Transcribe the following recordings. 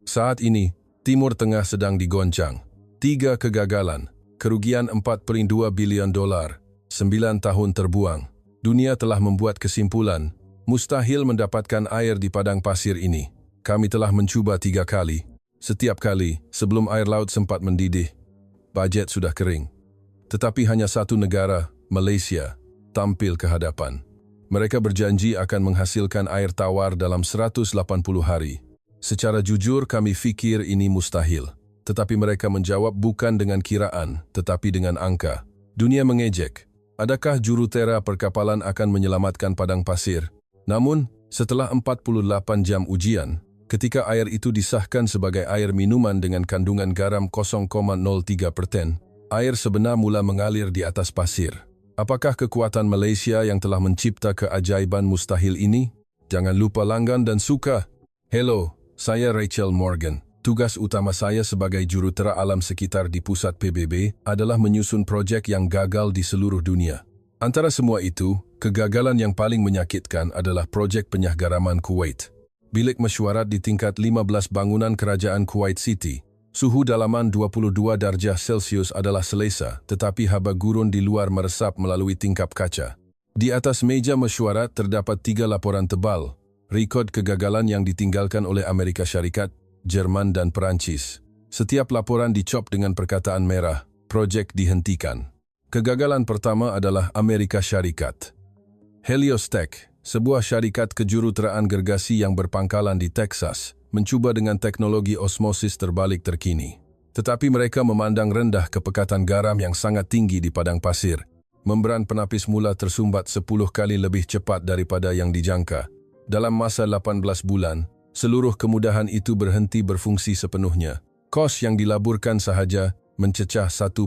Saat ini, Timur Tengah sedang digoncang. 3 kegagalan, kerugian 4,2 bilion dolar, 9 tahun terbuang. Dunia telah membuat kesimpulan, mustahil mendapatkan air di padang pasir ini. Kami telah mencuba 3 kali. Setiap kali, sebelum air laut sempat mendidih, bajet sudah kering. Tetapi hanya satu negara, Malaysia, tampil ke hadapan. Mereka berjanji akan menghasilkan air tawar dalam 180 hari. Secara jujur kami fikir ini mustahil. Tetapi mereka menjawab bukan dengan kiraan, tetapi dengan angka. Dunia mengejek. Adakah jurutera perkapalan akan menyelamatkan padang pasir? Namun, setelah 48 jam ujian, ketika air itu disahkan sebagai air minuman dengan kandungan garam 0,03%, air sebenar mula mengalir di atas pasir. Apakah kekuatan Malaysia yang telah mencipta keajaiban mustahil ini? Jangan lupa langgan dan suka. Hello, saya Rachel Morgan. Tugas utama saya sebagai jurutera alam sekitar di pusat PBB adalah menyusun projek yang gagal di seluruh dunia. Antara semua itu, kegagalan yang paling menyakitkan adalah projek penyahgaraman Kuwait. Bilik mesyuarat di tingkat 15 bangunan kerajaan Kuwait City. Suhu dalaman 22 darjah Celsius adalah selesa, tetapi haba gurun di luar meresap melalui tingkap kaca. Di atas meja mesyuarat terdapat 3 laporan tebal, rekod kegagalan yang ditinggalkan oleh Amerika Syarikat, Jerman dan Perancis. Setiap laporan dicop dengan perkataan merah, projek dihentikan. Kegagalan pertama adalah Amerika Syarikat. Helios-Tech, sebuah syarikat kejuruteraan gergasi yang berpangkalan di Texas, mencuba dengan teknologi osmosis terbalik terkini. Tetapi mereka memandang rendah kepekatan garam yang sangat tinggi di padang pasir. Membran penapis mula tersumbat 10 kali lebih cepat daripada yang dijangka. Dalam masa 18 bulan, seluruh kemudahan itu berhenti berfungsi sepenuhnya. Kos yang dilaburkan sahaja mencecah 1,2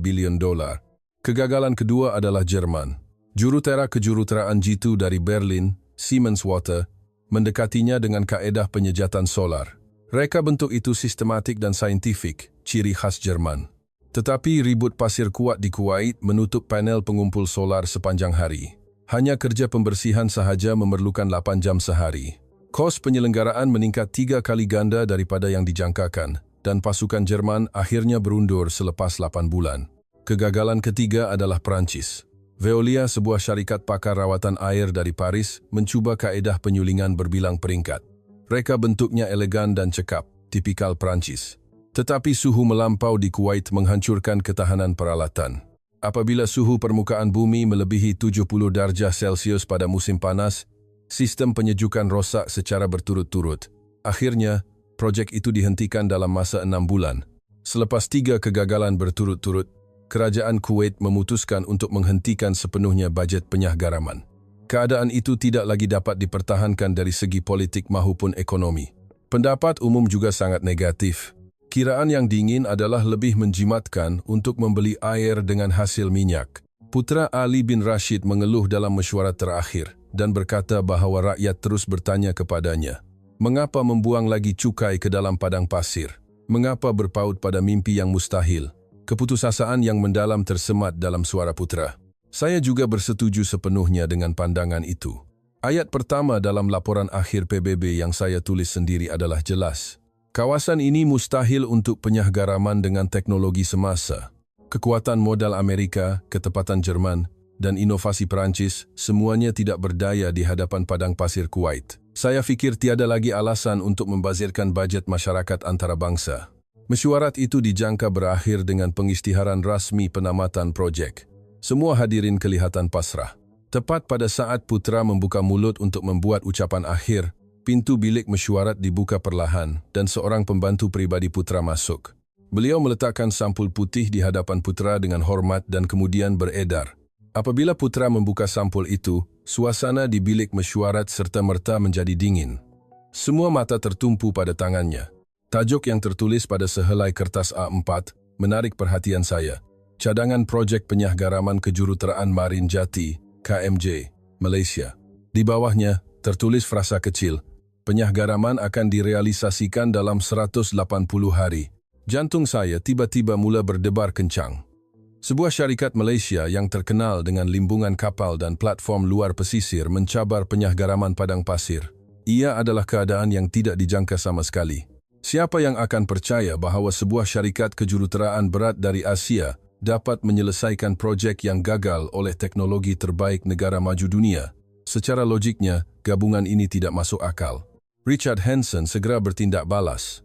bilion dolar. Kegagalan kedua adalah Jerman. Jurutera kejuruteraan G2 dari Berlin, Siemens Water, mendekatinya dengan kaedah penyejatan solar. Reka bentuk itu sistematik dan saintifik, ciri khas Jerman. Tetapi ribut pasir kuat di Kuwait menutup panel pengumpul solar sepanjang hari. Hanya kerja pembersihan sahaja memerlukan 8 jam sehari. Kos penyelenggaraan meningkat 3 kali ganda daripada yang dijangkakan, dan pasukan Jerman akhirnya berundur selepas 8 bulan. Kegagalan ketiga adalah Perancis. Veolia, sebuah syarikat pakar rawatan air dari Paris, mencuba kaedah penyulingan berbilang peringkat. Reka bentuknya elegan dan cekap, tipikal Perancis. Tetapi suhu melampau di Kuwait menghancurkan ketahanan peralatan. Apabila suhu permukaan bumi melebihi 70 darjah Celsius pada musim panas, sistem penyejukan rosak secara berturut-turut. Akhirnya, projek itu dihentikan dalam masa 6 bulan. Selepas 3 kegagalan berturut-turut, kerajaan Kuwait memutuskan untuk menghentikan sepenuhnya bajet penyahgaraman. Keadaan itu tidak lagi dapat dipertahankan dari segi politik maupun ekonomi. Pendapat umum juga sangat negatif. Kiraan yang dingin adalah lebih menjimatkan untuk membeli air dengan hasil minyak. Putra Ali bin Rashid mengeluh dalam mesyuarat terakhir dan berkata bahawa rakyat terus bertanya kepadanya, mengapa membuang lagi cukai ke dalam padang pasir? Mengapa berpaut pada mimpi yang mustahil? Keputusasaan yang mendalam tersemat dalam suara putra. Saya juga bersetuju sepenuhnya dengan pandangan itu. Ayat pertama dalam laporan akhir PBB yang saya tulis sendiri adalah jelas. Kawasan ini mustahil untuk penyahgaraman dengan teknologi semasa. Kekuatan modal Amerika, ketepatan Jerman, dan inovasi Perancis, semuanya tidak berdaya di hadapan padang pasir Kuwait. Saya fikir tiada lagi alasan untuk membazirkan bajet masyarakat antarabangsa. Mesyuarat itu dijangka berakhir dengan pengisytiharan rasmi penamatan projek. Semua hadirin kelihatan pasrah. Tepat pada saat putra membuka mulut untuk membuat ucapan akhir, pintu bilik mesyuarat dibuka perlahan dan seorang pembantu pribadi putra masuk. Beliau meletakkan sampul putih di hadapan putra dengan hormat dan kemudian beredar. Apabila putra membuka sampul itu, suasana di bilik mesyuarat serta-merta menjadi dingin. Semua mata tertumpu pada tangannya. Tajuk yang tertulis pada sehelai kertas A4 menarik perhatian saya. Cadangan Projek Penyahgaraman Kejuruteraan Marin Jati, KMJ, Malaysia. Di bawahnya, tertulis frasa kecil, penyahgaraman akan direalisasikan dalam 180 hari. Jantung saya tiba-tiba mula berdebar kencang. Sebuah syarikat Malaysia yang terkenal dengan limbungan kapal dan platform luar pesisir mencabar penyahgaraman padang pasir. Ia adalah keadaan yang tidak dijangka sama sekali. Siapa yang akan percaya bahawa sebuah syarikat kejuruteraan berat dari Asia dapat menyelesaikan projek yang gagal oleh teknologi terbaik negara maju dunia? Secara logiknya, gabungan ini tidak masuk akal. Richard Hanson segera bertindak balas.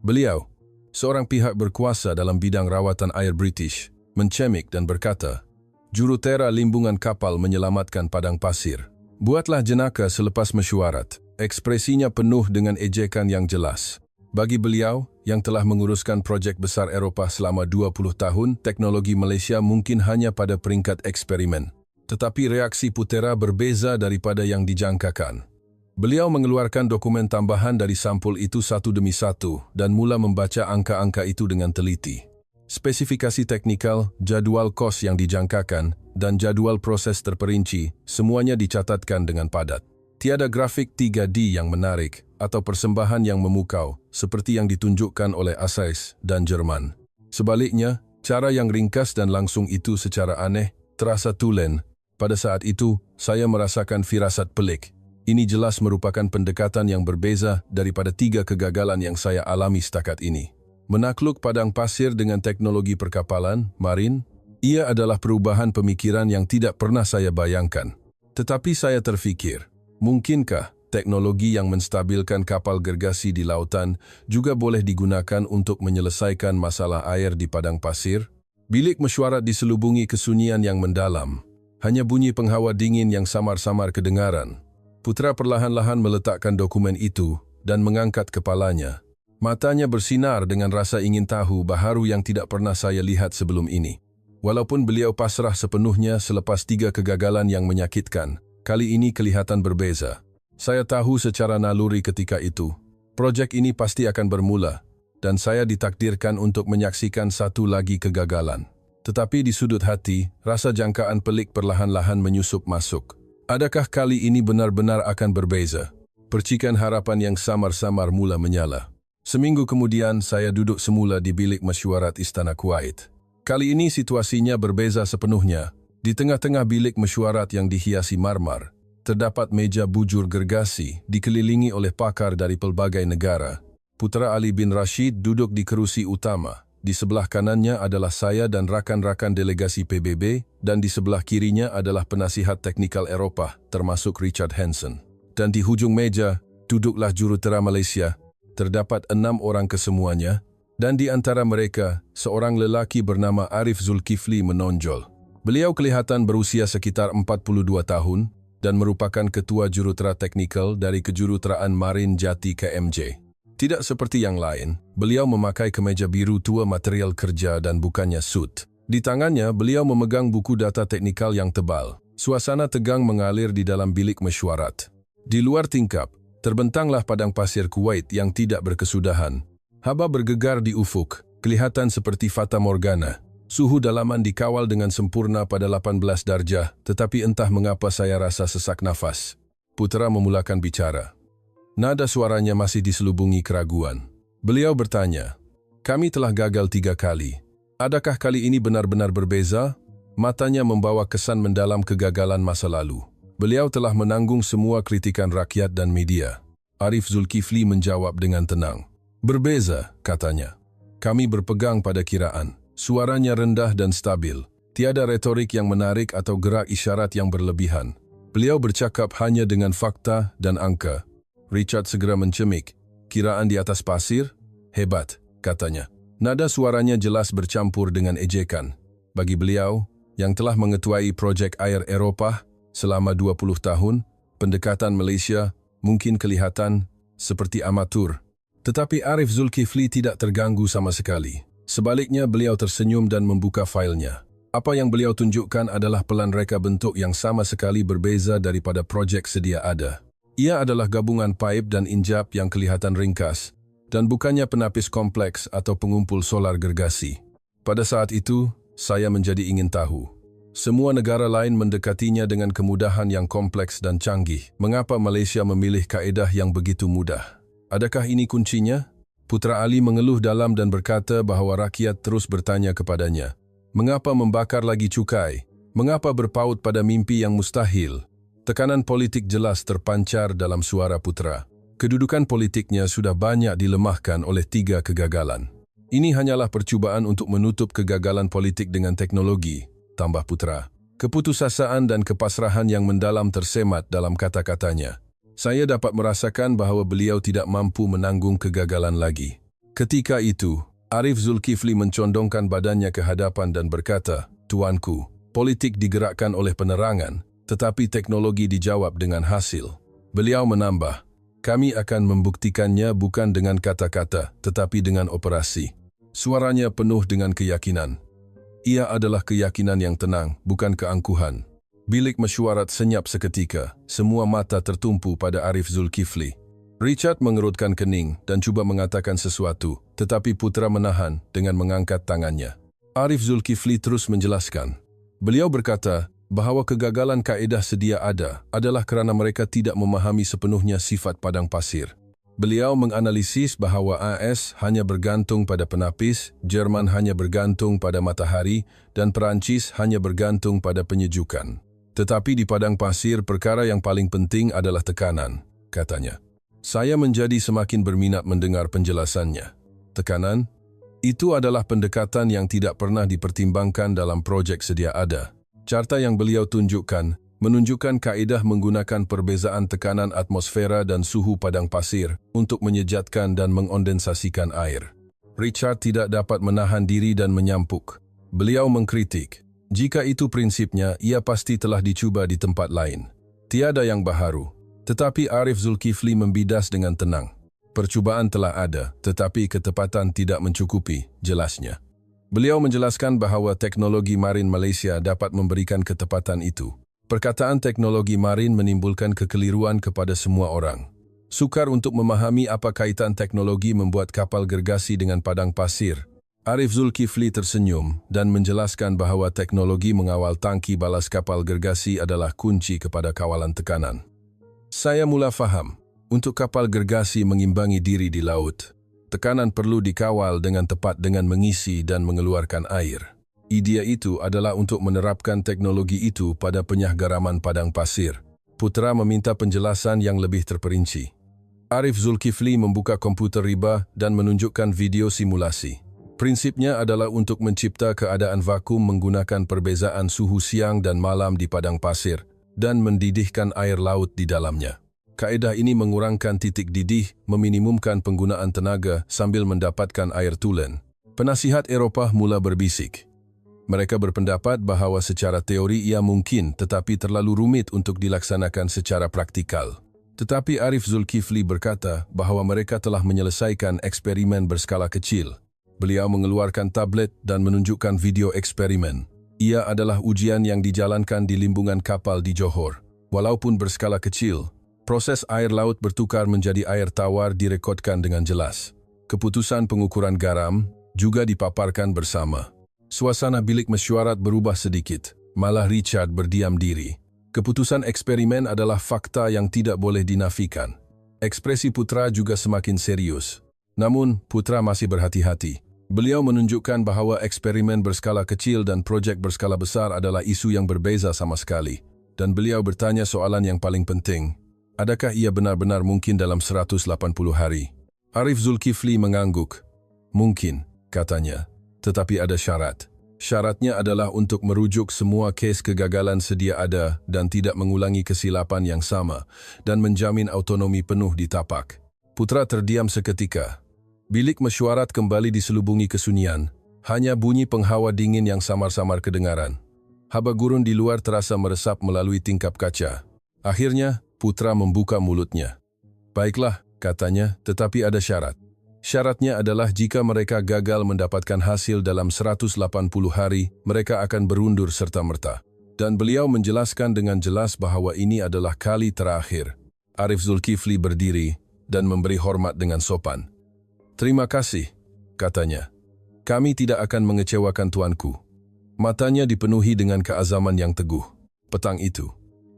Beliau, seorang pihak berkuasa dalam bidang rawatan air British, mencemik dan berkata, "Jurutera limbungan kapal menyelamatkan padang pasir. Buatlah jenaka selepas mesyuarat." Ekspresinya penuh dengan ejekan yang jelas. Bagi beliau, yang telah menguruskan projek besar Eropah selama 20 tahun, teknologi Malaysia mungkin hanya pada peringkat eksperimen. Tetapi reaksi Putera berbeza daripada yang dijangkakan. Beliau mengeluarkan dokumen tambahan dari sampul itu satu demi satu dan mula membaca angka-angka itu dengan teliti. Spesifikasi teknikal, jadual kos yang dijangkakan, dan jadual proses terperinci, semuanya dicatatkan dengan padat. Tiada grafik 3D yang menarik atau persembahan yang memukau seperti yang ditunjukkan oleh ASAIS dan Jerman. Sebaliknya, cara yang ringkas dan langsung itu secara aneh, terasa tulen. Pada saat itu, saya merasakan firasat pelik. Ini jelas merupakan pendekatan yang berbeza daripada 3 kegagalan yang saya alami setakat ini. Menakluk padang pasir dengan teknologi perkapalan, marin, ia adalah perubahan pemikiran yang tidak pernah saya bayangkan. Tetapi saya terfikir, mungkinkah teknologi yang menstabilkan kapal gergasi di lautan juga boleh digunakan untuk menyelesaikan masalah air di padang pasir? Bilik mesyuarat diselubungi kesunyian yang mendalam. Hanya bunyi penghawa dingin yang samar-samar kedengaran. Putera perlahan-lahan meletakkan dokumen itu dan mengangkat kepalanya. Matanya bersinar dengan rasa ingin tahu baharu yang tidak pernah saya lihat sebelum ini. Walaupun beliau pasrah sepenuhnya selepas 3 kegagalan yang menyakitkan, kali ini kelihatan berbeza. Saya tahu secara naluri ketika itu, projek ini pasti akan bermula, dan saya ditakdirkan untuk menyaksikan satu lagi kegagalan. Tetapi di sudut hati, rasa jangkaan pelik perlahan-lahan menyusup masuk. Adakah kali ini benar-benar akan berbeza? Percikan harapan yang samar-samar mula menyala. Seminggu kemudian, saya duduk semula di bilik mesyuarat Istana Kuwait. Kali ini situasinya berbeza sepenuhnya. Di tengah-tengah bilik mesyuarat yang dihiasi marmar, terdapat meja bujur gergasi dikelilingi oleh pakar dari pelbagai negara. Putera Ali bin Rashid duduk di kerusi utama. Di sebelah kanannya adalah saya dan rakan-rakan delegasi PBB, dan di sebelah kirinya adalah penasihat teknikal Eropah, termasuk Richard Hanson. Dan di hujung meja, duduklah jurutera Malaysia. Terdapat 6 orang kesemuanya, dan di antara mereka, seorang lelaki bernama Arif Zulkifli menonjol. Beliau kelihatan berusia sekitar 42 tahun, dan merupakan ketua jurutera teknikal dari Kejuruteraan Marin Jati KMJ. Tidak seperti yang lain, beliau memakai kemeja biru tua material kerja dan bukannya suit. Di tangannya, beliau memegang buku data teknikal yang tebal. Suasana tegang mengalir di dalam bilik mesyuarat. Di luar tingkap, terbentanglah padang pasir Kuwait yang tidak berkesudahan. Haba bergegar di ufuk, kelihatan seperti fata morgana. Suhu dalaman dikawal dengan sempurna pada 18 darjah, tetapi entah mengapa saya rasa sesak nafas. Putera memulakan bicara. Nada suaranya masih diselubungi keraguan. Beliau bertanya, "Kami telah gagal 3 kali. Adakah kali ini benar-benar berbeza?" Matanya membawa kesan mendalam kegagalan masa lalu. Beliau telah menanggung semua kritikan rakyat dan media. Arif Zulkifli menjawab dengan tenang. "Berbeza," katanya. "Kami berpegang pada kiraan." Suaranya rendah dan stabil. Tiada retorik yang menarik atau gerak isyarat yang berlebihan. Beliau bercakap hanya dengan fakta dan angka. Richard segera mencemik. "Kiraan di atas pasir? Hebat," katanya. Nada suaranya jelas bercampur dengan ejekan. Bagi beliau, yang telah mengetuai projek air Eropah selama 20 tahun, pendekatan Malaysia mungkin kelihatan seperti amatur. Tetapi Arif Zulkifli tidak terganggu sama sekali. Sebaliknya, beliau tersenyum dan membuka failnya. Apa yang beliau tunjukkan adalah pelan reka bentuk yang sama sekali berbeza daripada projek sedia ada. Ia adalah gabungan pipe dan injap yang kelihatan ringkas, dan bukannya penapis kompleks atau pengumpul solar gergasi. Pada saat itu, saya menjadi ingin tahu. Semua negara lain mendekatinya dengan kemudahan yang kompleks dan canggih. Mengapa Malaysia memilih kaedah yang begitu mudah? Adakah ini kuncinya? Putera Ali mengeluh dalam dan berkata bahawa rakyat terus bertanya kepadanya, "Mengapa membakar lagi cukai? Mengapa berpaut pada mimpi yang mustahil?" Tekanan politik jelas terpancar dalam suara putera. Kedudukan politiknya sudah banyak dilemahkan oleh 3 kegagalan. Ini hanyalah percubaan untuk menutup kegagalan politik dengan teknologi, tambah Putra. Keputusasaan dan kepasrahan yang mendalam tersemat dalam kata-katanya. Saya dapat merasakan bahawa beliau tidak mampu menanggung kegagalan lagi. Ketika itu, Arif Zulkifli mencondongkan badannya ke hadapan dan berkata, "Tuanku, politik digerakkan oleh penerangan, tetapi teknologi dijawab dengan hasil." Beliau menambah, "Kami akan membuktikannya bukan dengan kata-kata, tetapi dengan operasi." Suaranya penuh dengan keyakinan. Ia adalah keyakinan yang tenang, bukan keangkuhan. Bilik mesyuarat senyap seketika, semua mata tertumpu pada Arif Zulkifli. Richard mengerutkan kening dan cuba mengatakan sesuatu, tetapi Putra menahan dengan mengangkat tangannya. Arif Zulkifli terus menjelaskan. Beliau berkata bahawa kegagalan kaedah sedia ada adalah kerana mereka tidak memahami sepenuhnya sifat padang pasir. Beliau menganalisis bahawa AS hanya bergantung pada penapis, Jerman hanya bergantung pada matahari, dan Perancis hanya bergantung pada penyejukan. Tetapi di padang pasir perkara yang paling penting adalah tekanan, katanya. Saya menjadi semakin berminat mendengar penjelasannya. Tekanan? Itu adalah pendekatan yang tidak pernah dipertimbangkan dalam projek sedia ada. Carta yang beliau tunjukkan menunjukkan kaedah menggunakan perbezaan tekanan atmosfera dan suhu padang pasir untuk menyejatkan dan mengondensasikan air. Richard tidak dapat menahan diri dan menyampuk. Beliau mengkritik. Jika itu prinsipnya, ia pasti telah dicuba di tempat lain. Tiada yang baharu. Tetapi Arif Zulkifli membidas dengan tenang. Percubaan telah ada, tetapi ketepatan tidak mencukupi, jelasnya. Beliau menjelaskan bahawa teknologi marin Malaysia dapat memberikan ketepatan itu. Perkataan teknologi marin menimbulkan kekeliruan kepada semua orang. Sukar untuk memahami apa kaitan teknologi membuat kapal gergasi dengan padang pasir. Arif Zulkifli tersenyum dan menjelaskan bahawa teknologi mengawal tangki balas kapal gergasi adalah kunci kepada kawalan tekanan. Saya mula faham, untuk kapal gergasi mengimbangi diri di laut, tekanan perlu dikawal dengan tepat dengan mengisi dan mengeluarkan air. Idea itu adalah untuk menerapkan teknologi itu pada penyahgaraman padang pasir. Putra meminta penjelasan yang lebih terperinci. Arif Zulkifli membuka komputer riba dan menunjukkan video simulasi. Prinsipnya adalah untuk mencipta keadaan vakum menggunakan perbezaan suhu siang dan malam di padang pasir dan mendidihkan air laut di dalamnya. Kaedah ini mengurangkan titik didih, meminimumkan penggunaan tenaga sambil mendapatkan air tulen. Penasihat Eropah mula berbisik. Mereka berpendapat bahawa secara teori ia mungkin tetapi terlalu rumit untuk dilaksanakan secara praktikal. Tetapi Arif Zulkifli berkata bahawa mereka telah menyelesaikan eksperimen berskala kecil. Beliau mengeluarkan tablet dan menunjukkan video eksperimen. Ia adalah ujian yang dijalankan di limbungan kapal di Johor. Walaupun berskala kecil, proses air laut bertukar menjadi air tawar direkodkan dengan jelas. Keputusan pengukuran garam juga dipaparkan bersama. Suasana bilik mesyuarat berubah sedikit, malah Richard berdiam diri. Keputusan eksperimen adalah fakta yang tidak boleh dinafikan. Ekspresi Putra juga semakin serius. Namun, Putra masih berhati-hati. Beliau menunjukkan bahawa eksperimen berskala kecil dan projek berskala besar adalah isu yang berbeza sama sekali. Dan beliau bertanya soalan yang paling penting. Adakah ia benar-benar mungkin dalam 180 hari? Arif Zulkifli mengangguk. Mungkin, katanya. Tetapi ada syarat. Syaratnya adalah untuk merujuk semua kes kegagalan sedia ada dan tidak mengulangi kesilapan yang sama dan menjamin autonomi penuh di tapak. Putra terdiam seketika. Bilik mesyuarat kembali diselubungi kesunyian. Hanya bunyi penghawa dingin yang samar-samar kedengaran. Haba gurun di luar terasa meresap melalui tingkap kaca. Akhirnya, Putra membuka mulutnya. Baiklah, katanya, tetapi ada syarat. Syaratnya adalah jika mereka gagal mendapatkan hasil dalam 180 hari, mereka akan berundur serta-merta. Dan beliau menjelaskan dengan jelas bahawa ini adalah kali terakhir. Arif Zulkifli berdiri dan memberi hormat dengan sopan. Terima kasih, katanya. Kami tidak akan mengecewakan tuanku. Matanya dipenuhi dengan keazaman yang teguh. Petang itu,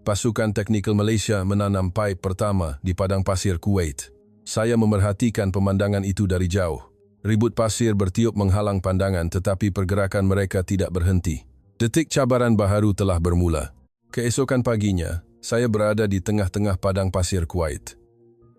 pasukan teknikal Malaysia menanam pipe pertama di padang pasir Kuwait. Saya memerhatikan pemandangan itu dari jauh. Ribut pasir bertiup menghalang pandangan tetapi pergerakan mereka tidak berhenti. Detik cabaran baharu telah bermula. Keesokan paginya, saya berada di tengah-tengah padang pasir Kuwait.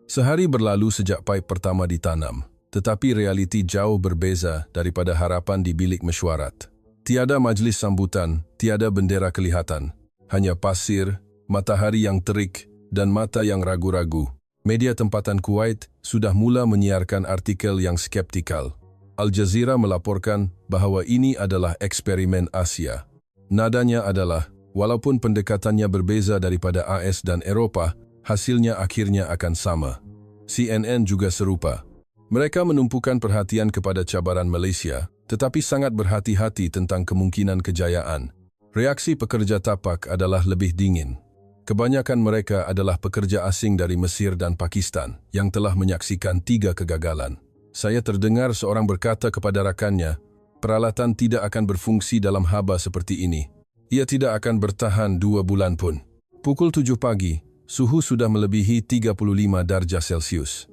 Sehari berlalu sejak pipe pertama ditanam, tetapi realiti jauh berbeza daripada harapan di bilik mesyuarat. Tiada majlis sambutan, tiada bendera kelihatan, hanya pasir, matahari yang terik, dan mata yang ragu-ragu. Media tempatan Kuwait sudah mula menyiarkan artikel yang skeptikal. Al Jazeera melaporkan bahawa ini adalah eksperimen Asia. Nadanya adalah, walaupun pendekatannya berbeza daripada AS dan Eropah, hasilnya akhirnya akan sama. CNN juga serupa. Mereka menumpukan perhatian kepada cabaran Malaysia, tetapi sangat berhati-hati tentang kemungkinan kejayaan. Reaksi pekerja tapak adalah lebih dingin. Kebanyakan mereka adalah pekerja asing dari Mesir dan Pakistan yang telah menyaksikan 3 kegagalan. Saya terdengar seorang berkata kepada rakannya, peralatan tidak akan berfungsi dalam haba seperti ini. Ia tidak akan bertahan 2 bulan pun. Pukul 7 pagi, suhu sudah melebihi 35 darjah Celsius.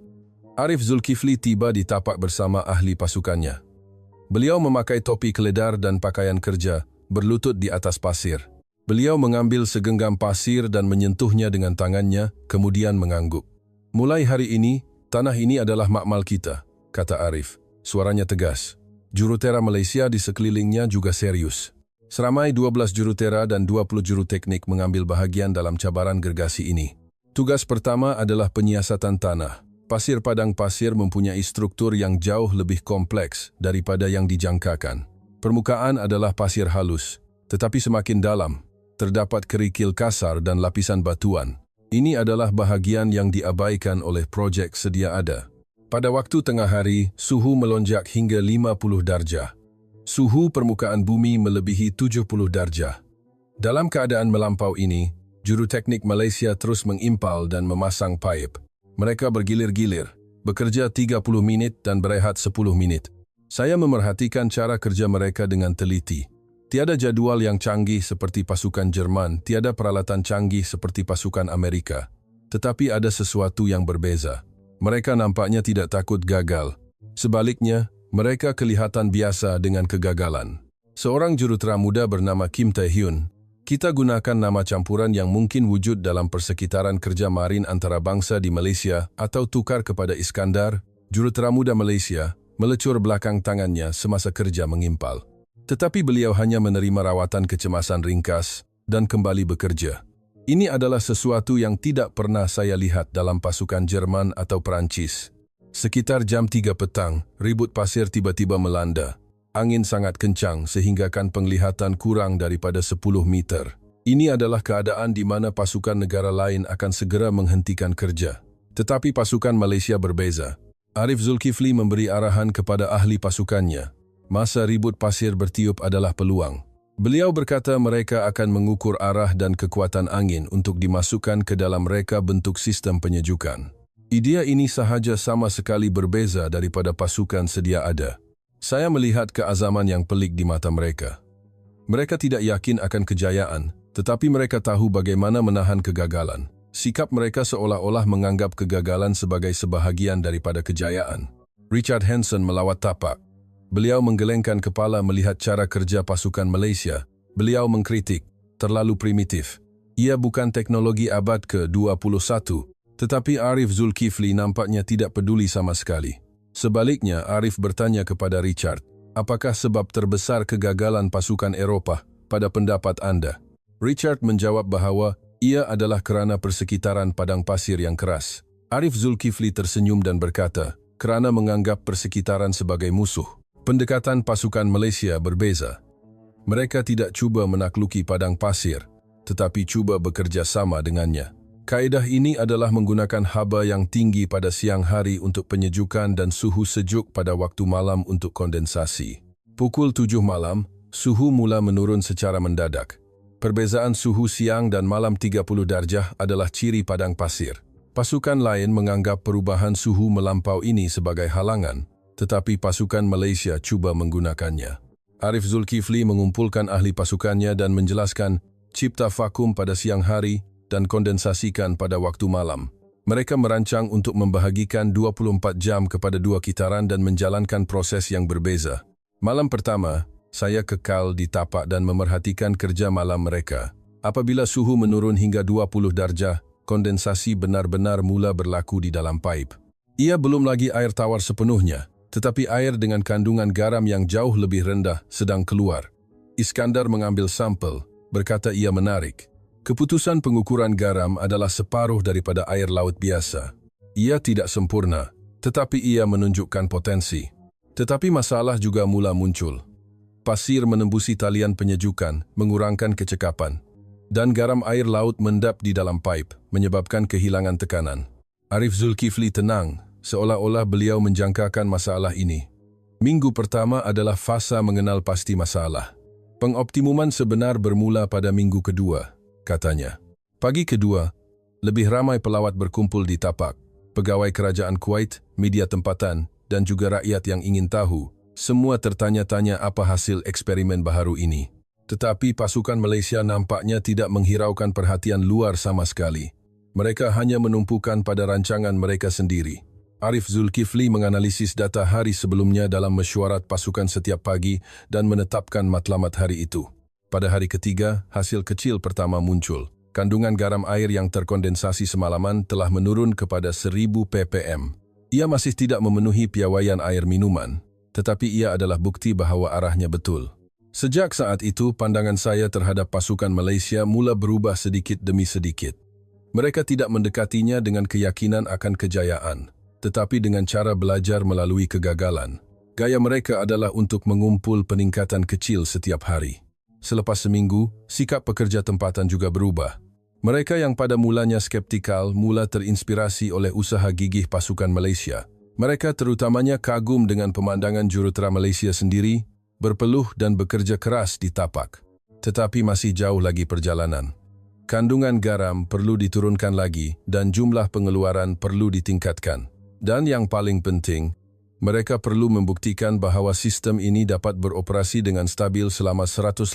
Arif Zulkifli tiba di tapak bersama ahli pasukannya. Beliau memakai topi keledar dan pakaian kerja, berlutut di atas pasir. Beliau mengambil segenggam pasir dan menyentuhnya dengan tangannya, kemudian mengangguk. Mulai hari ini, tanah ini adalah makmal kita, kata Arif. Suaranya tegas. Jurutera Malaysia di sekelilingnya juga serius. Seramai 12 jurutera dan 20 juru teknik mengambil bahagian dalam cabaran gergasi ini. Tugas pertama adalah penyiasatan tanah. Pasir padang pasir mempunyai struktur yang jauh lebih kompleks daripada yang dijangkakan. Permukaan adalah pasir halus, tetapi semakin dalam, terdapat kerikil kasar dan lapisan batuan. Ini adalah bahagian yang diabaikan oleh projek sedia ada. Pada waktu tengah hari, suhu melonjak hingga 50 darjah. Suhu permukaan bumi melebihi 70 darjah. Dalam keadaan melampau ini, juru teknik Malaysia terus mengimpal dan memasang pipe. Mereka bergilir-gilir, bekerja 30 minit dan berehat 10 menit. Saya memerhatikan cara kerja mereka dengan teliti. Tiada jadual yang canggih seperti pasukan Jerman, tiada peralatan canggih seperti pasukan Amerika. Tetapi ada sesuatu yang berbeza. Mereka nampaknya tidak takut gagal. Sebaliknya, mereka kelihatan biasa dengan kegagalan. Seorang jurutera muda bernama Kim Tae-hyun. Kita gunakan nama campuran yang mungkin wujud dalam persekitaran kerja marin antarabangsa di Malaysia atau tukar kepada Iskandar, jurutera muda Malaysia, melecur belakang tangannya semasa kerja mengimpal. Tetapi beliau hanya menerima rawatan kecemasan ringkas dan kembali bekerja. Ini adalah sesuatu yang tidak pernah saya lihat dalam pasukan Jerman atau Perancis. Sekitar jam 3 petang, ribut pasir tiba-tiba melanda. Angin sangat kencang sehinggakan penglihatan kurang daripada 10 meter. Ini adalah keadaan di mana pasukan negara lain akan segera menghentikan kerja. Tetapi pasukan Malaysia berbeza. Arif Zulkifli memberi arahan kepada ahli pasukannya. Masa ribut pasir bertiup adalah peluang. Beliau berkata mereka akan mengukur arah dan kekuatan angin untuk dimasukkan ke dalam reka bentuk sistem penyejukan. Idea ini sahaja sama sekali berbeza daripada pasukan sedia ada. Saya melihat keazaman yang pelik di mata mereka. Mereka tidak yakin akan kejayaan, tetapi mereka tahu bagaimana menahan kegagalan. Sikap mereka seolah-olah menganggap kegagalan sebagai sebahagian daripada kejayaan. Richard Hanson melawat tapak. Beliau menggelengkan kepala melihat cara kerja pasukan Malaysia. Beliau mengkritik, terlalu primitif. Ia bukan teknologi abad ke-21, tetapi Arif Zulkifli nampaknya tidak peduli sama sekali. Sebaliknya, Arif bertanya kepada Richard, apakah sebab terbesar kegagalan pasukan Eropah pada pendapat Anda? Richard menjawab bahawa ia adalah kerana persekitaran padang pasir yang keras. Arif Zulkifli tersenyum dan berkata, kerana menganggap persekitaran sebagai musuh. Pendekatan pasukan Malaysia berbeza. Mereka tidak cuba menakluki padang pasir, tetapi cuba bekerja sama dengannya. Kaedah ini adalah menggunakan haba yang tinggi pada siang hari untuk penyejukan dan suhu sejuk pada waktu malam untuk kondensasi. Pukul 7 malam, suhu mula menurun secara mendadak. Perbezaan suhu siang dan malam 30 darjah adalah ciri padang pasir. Pasukan lain menganggap perubahan suhu melampau ini sebagai halangan, tetapi pasukan Malaysia cuba menggunakannya. Arif Zulkifli mengumpulkan ahli pasukannya dan menjelaskan cipta vakum pada siang hari dan kondensasikan pada waktu malam. Mereka merancang untuk membahagikan 24 jam kepada 2 kitaran dan menjalankan proses yang berbeza. Malam pertama, saya kekal di tapak dan memerhatikan kerja malam mereka. Apabila suhu menurun hingga 20 darjah, kondensasi benar-benar mula berlaku di dalam pipe. Ia belum lagi air tawar sepenuhnya, tetapi air dengan kandungan garam yang jauh lebih rendah sedang keluar. Iskandar mengambil sampel, berkata ia menarik. Keputusan pengukuran garam adalah separuh daripada air laut biasa. Ia tidak sempurna, tetapi ia menunjukkan potensi. Tetapi masalah juga mula muncul. Pasir menembusi talian penyejukan, mengurangkan kecekapan. Dan garam air laut mendap di dalam pipe, menyebabkan kehilangan tekanan. Arif Zulkifli tenang, seolah-olah beliau menjangkakan masalah ini. Minggu pertama adalah fasa mengenal pasti masalah. Pengoptimuman sebenar bermula pada minggu kedua, katanya. Pagi kedua, lebih ramai pelawat berkumpul di tapak. Pegawai kerajaan Kuwait, media tempatan, dan juga rakyat yang ingin tahu. Semua tertanya-tanya apa hasil eksperimen baharu ini. Tetapi pasukan Malaysia nampaknya tidak menghiraukan perhatian luar sama sekali. Mereka hanya menumpukan pada rancangan mereka sendiri. Arif Zulkifli menganalisis data hari sebelumnya dalam mesyuarat pasukan setiap pagi dan menetapkan matlamat hari itu. Pada hari ketiga, hasil kecil pertama muncul. Kandungan garam air yang terkondensasi semalaman telah menurun kepada 1000 ppm. Ia masih tidak memenuhi piawaian air minuman, tetapi ia adalah bukti bahawa arahnya betul. Sejak saat itu, pandangan saya terhadap pasukan Malaysia mula berubah sedikit demi sedikit. Mereka tidak mendekatinya dengan keyakinan akan kejayaan, tetapi dengan cara belajar melalui kegagalan. Gaya mereka adalah untuk mengumpul peningkatan kecil setiap hari. Selepas seminggu, sikap pekerja tempatan juga berubah. Mereka yang pada mulanya skeptikal mula terinspirasi oleh usaha gigih pasukan Malaysia. Mereka terutamanya kagum dengan pemandangan jurutera Malaysia sendiri, berpeluh dan bekerja keras di tapak. Tetapi masih jauh lagi perjalanan. Kandungan garam perlu diturunkan lagi dan jumlah pengeluaran perlu ditingkatkan. Dan yang paling penting, mereka perlu membuktikan bahawa sistem ini dapat beroperasi dengan stabil selama 180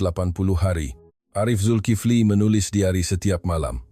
hari. Arif Zulkifli menulis diari setiap malam.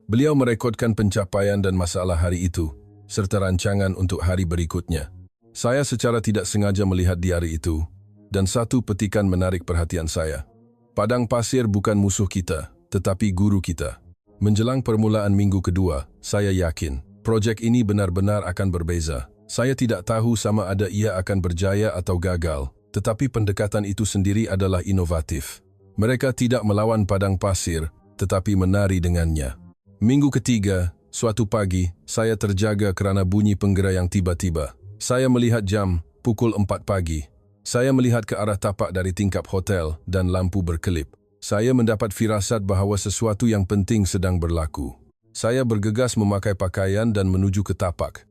Beliau merekodkan pencapaian dan masalah hari itu, serta rancangan untuk hari berikutnya. Saya secara tidak sengaja melihat diari itu, dan satu petikan menarik perhatian saya. Padang pasir bukan musuh kita, tetapi guru kita. Menjelang permulaan minggu kedua, saya yakin, projek ini benar-benar akan berbeza. Saya tidak tahu sama ada ia akan berjaya atau gagal, tetapi pendekatan itu sendiri adalah inovatif. Mereka tidak melawan padang pasir, tetapi menari dengannya. Minggu ketiga, suatu pagi, saya terjaga kerana bunyi penggera yang tiba-tiba. Saya melihat jam, pukul 4 pagi. Saya melihat ke arah tapak dari tingkap hotel dan lampu berkelip. Saya mendapat firasat bahawa sesuatu yang penting sedang berlaku. Saya bergegas memakai pakaian dan menuju ke tapak.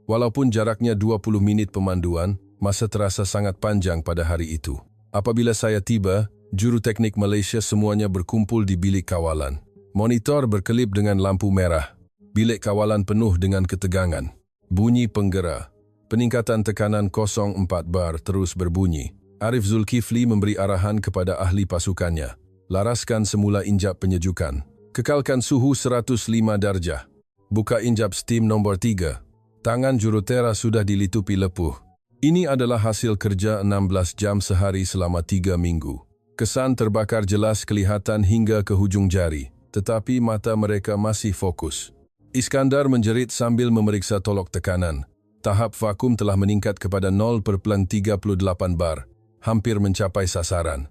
Walaupun jaraknya 20 minit pemanduan, masa terasa sangat panjang pada hari itu. Apabila saya tiba, juru teknik Malaysia semuanya berkumpul di bilik kawalan. Monitor berkelip dengan lampu merah. Bilik kawalan penuh dengan ketegangan. Bunyi penggera. Peningkatan tekanan 04 bar terus berbunyi. Arif Zulkifli memberi arahan kepada ahli pasukannya. Laraskan semula injap penyejukan. Kekalkan suhu 105 darjah. Buka injap steam nombor 3. Tangan jurutera sudah dilitupi lepuh. Ini adalah hasil kerja 16 jam sehari selama 3 minggu. Kesan terbakar jelas kelihatan hingga ke hujung jari, tetapi mata mereka masih fokus. Iskandar menjerit sambil memeriksa tolok tekanan. Tahap vakum telah meningkat kepada 0,38 bar, hampir mencapai sasaran.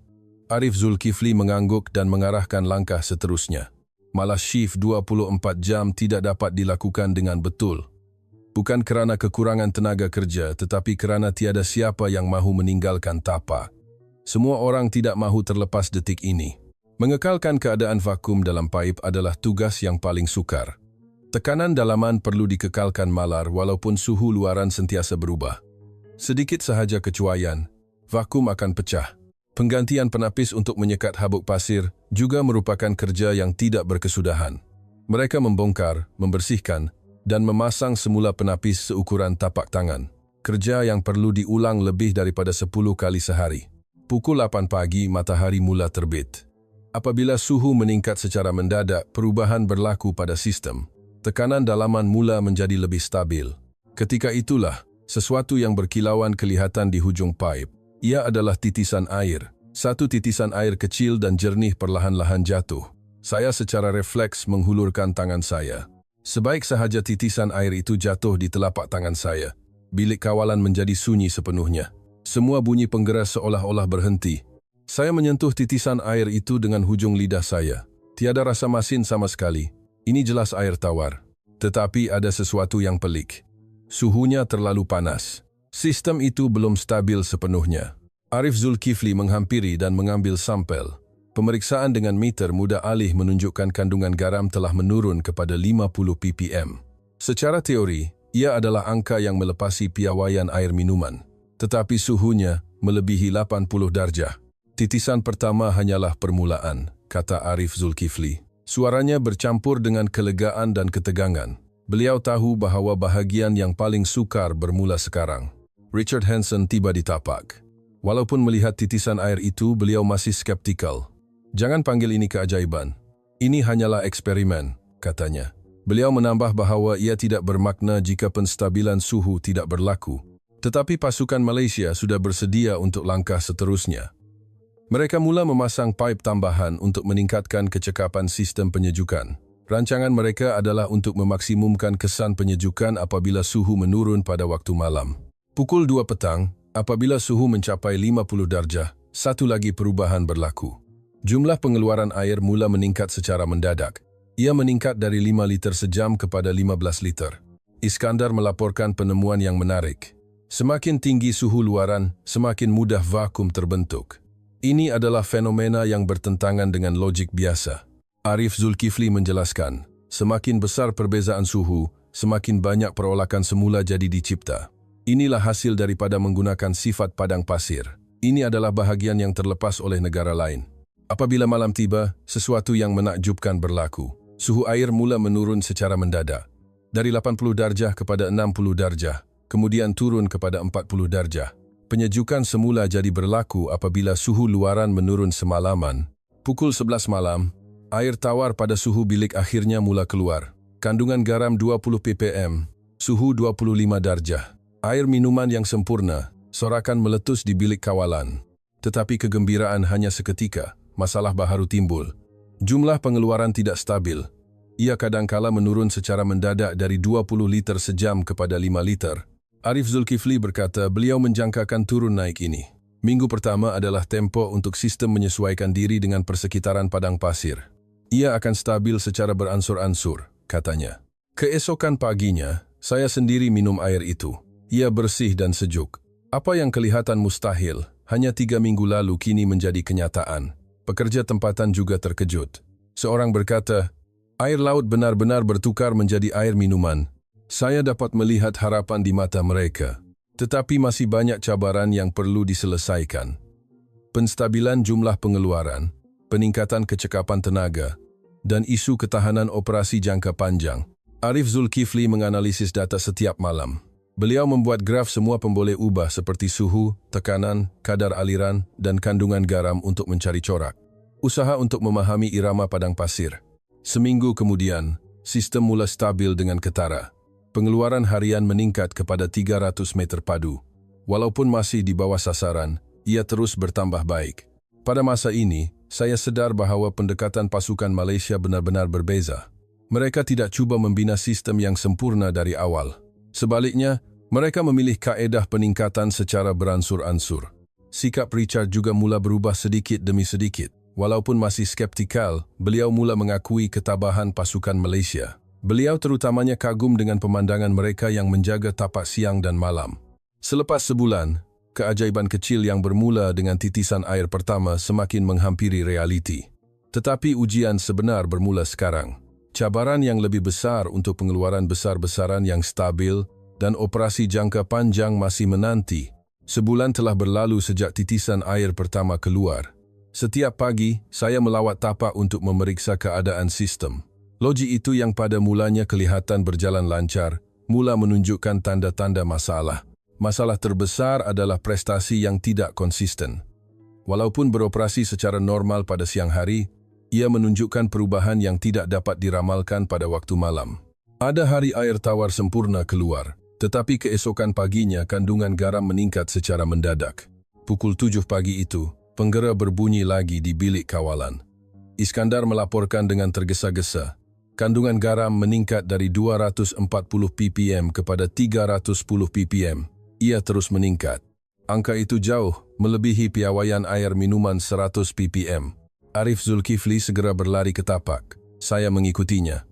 Arif Zulkifli mengangguk dan mengarahkan langkah seterusnya. Malah shift 24 jam tidak dapat dilakukan dengan betul. Bukan kerana kekurangan tenaga kerja, tetapi kerana tiada siapa yang mahu meninggalkan tapak. Semua orang tidak mahu terlepas detik ini. Mengekalkan keadaan vakum dalam pipe adalah tugas yang paling sukar. Tekanan dalaman perlu dikekalkan malar walaupun suhu luaran sentiasa berubah. Sedikit sahaja kecuaian, vakum akan pecah. Penggantian penapis untuk menyekat habuk pasir juga merupakan kerja yang tidak berkesudahan. Mereka membongkar, membersihkan, dan memasang semula penapis seukuran tapak tangan. Kerja yang perlu diulang lebih daripada 10 kali sehari. Pukul 8 pagi, matahari mula terbit. Apabila suhu meningkat secara mendadak, perubahan berlaku pada sistem. Tekanan dalaman mula menjadi lebih stabil. Ketika itulah, sesuatu yang berkilauan kelihatan di hujung pipe. Ia adalah titisan air. Satu titisan air kecil dan jernih perlahan-lahan jatuh. Saya secara refleks menghulurkan tangan saya. Sebaik sahaja titisan air itu jatuh di telapak tangan saya, bilik kawalan menjadi sunyi sepenuhnya. Semua bunyi penggera seolah-olah berhenti. Saya menyentuh titisan air itu dengan hujung lidah saya. Tiada rasa masin sama sekali. Ini jelas air tawar. Tetapi ada sesuatu yang pelik. Suhunya terlalu panas. Sistem itu belum stabil sepenuhnya. Arif Zulkifli menghampiri dan mengambil sampel. Pemeriksaan dengan meter mudah alih menunjukkan kandungan garam telah menurun kepada 50 ppm. Secara teori, ia adalah angka yang melepasi piawaian air minuman. Tetapi suhunya melebihi 80 darjah. Titisan pertama hanyalah permulaan, kata Arif Zulkifli. Suaranya bercampur dengan kelegaan dan ketegangan. Beliau tahu bahawa bahagian yang paling sukar bermula sekarang. Richard Hanson tiba di tapak. Walaupun melihat titisan air itu, beliau masih skeptikal. Jangan panggil ini keajaiban. Ini hanyalah eksperimen, katanya. Beliau menambah bahawa ia tidak bermakna jika penstabilan suhu tidak berlaku. Tetapi pasukan Malaysia sudah bersedia untuk langkah seterusnya. Mereka mula memasang pipe tambahan untuk meningkatkan kecekapan sistem penyejukan. Rancangan mereka adalah untuk memaksimumkan kesan penyejukan apabila suhu menurun pada waktu malam. Pukul 2 petang, apabila suhu mencapai 50 darjah, satu lagi perubahan berlaku. Jumlah pengeluaran air mula meningkat secara mendadak. Ia meningkat dari 5 liter sejam kepada 15 liter. Iskandar melaporkan penemuan yang menarik. Semakin tinggi suhu luaran, semakin mudah vakum terbentuk. Ini adalah fenomena yang bertentangan dengan logik biasa. Arif Zulkifli menjelaskan, semakin besar perbezaan suhu, semakin banyak perolakan semula jadi dicipta. Inilah hasil daripada menggunakan sifat padang pasir. Ini adalah bahagian yang terlepas oleh negara lain. Apabila malam tiba, sesuatu yang menakjubkan berlaku. Suhu air mula menurun secara mendadak. Dari 80 darjah kepada 60 darjah, kemudian turun kepada 40 darjah. Penyejukan semula jadi berlaku apabila suhu luaran menurun semalaman. Pukul 11 malam, air tawar pada suhu bilik akhirnya mula keluar. Kandungan garam 20 ppm, suhu 25 darjah. Air minuman yang sempurna, sorakan meletus di bilik kawalan. Tetapi kegembiraan hanya seketika. Masalah baharu timbul. Jumlah pengeluaran tidak stabil. Ia kadangkala menurun secara mendadak dari 20 liter sejam kepada 5 liter. Arif Zulkifli berkata beliau menjangkakan turun naik ini. Minggu pertama adalah tempo untuk sistem menyesuaikan diri dengan persekitaran padang pasir. Ia akan stabil secara beransur-ansur, katanya. Keesokan paginya, saya sendiri minum air itu. Ia bersih dan sejuk. Apa yang kelihatan mustahil, hanya 3 minggu lalu kini menjadi kenyataan. Pekerja tempatan juga terkejut. Seorang berkata, air laut benar-benar bertukar menjadi air minuman. Saya dapat melihat harapan di mata mereka. Tetapi masih banyak cabaran yang perlu diselesaikan. Penstabilan jumlah pengeluaran, peningkatan kecekapan tenaga, dan isu ketahanan operasi jangka panjang. Arif Zulkifli menganalisis data setiap malam. Beliau membuat graf semua pemboleh ubah seperti suhu, tekanan, kadar aliran, dan kandungan garam untuk mencari corak. Usaha untuk memahami irama padang pasir. Seminggu kemudian, sistem mula stabil dengan ketara. Pengeluaran harian meningkat kepada 300 meter padu. Walaupun masih di bawah sasaran, ia terus bertambah baik. Pada masa ini, saya sadar bahawa pendekatan pasukan Malaysia benar-benar berbeza. Mereka tidak cuba membina sistem yang sempurna dari awal. Sebaliknya, mereka memilih kaedah peningkatan secara beransur-ansur. Sikap Richard juga mula berubah sedikit demi sedikit. Walaupun masih skeptikal, beliau mula mengakui ketabahan pasukan Malaysia. Beliau terutamanya kagum dengan pemandangan mereka yang menjaga tapak siang dan malam. Selepas sebulan, keajaiban kecil yang bermula dengan titisan air pertama semakin menghampiri realiti. Tetapi ujian sebenar bermula sekarang. Cabaran yang lebih besar untuk pengeluaran besar-besaran yang stabil dan operasi jangka panjang masih menanti. Sebulan telah berlalu sejak titisan air pertama keluar. Setiap pagi, saya melawat tapak untuk memeriksa keadaan sistem. Logik itu yang pada mulanya kelihatan berjalan lancar, mula menunjukkan tanda-tanda masalah. Masalah terbesar adalah prestasi yang tidak konsisten. Walaupun beroperasi secara normal pada siang hari, ia menunjukkan perubahan yang tidak dapat diramalkan pada waktu malam. Ada hari air tawar sempurna keluar, tetapi keesokan paginya kandungan garam meningkat secara mendadak. Pukul 7 pagi itu, penggera berbunyi lagi di bilik kawalan. Iskandar melaporkan dengan tergesa-gesa. kandungan garam meningkat dari 240 ppm kepada 310 ppm. Ia terus meningkat. Angka itu jauh melebihi piawaian air minuman 100 ppm. Arif Zulkifli segera berlari ke tapak. Saya mengikutinya.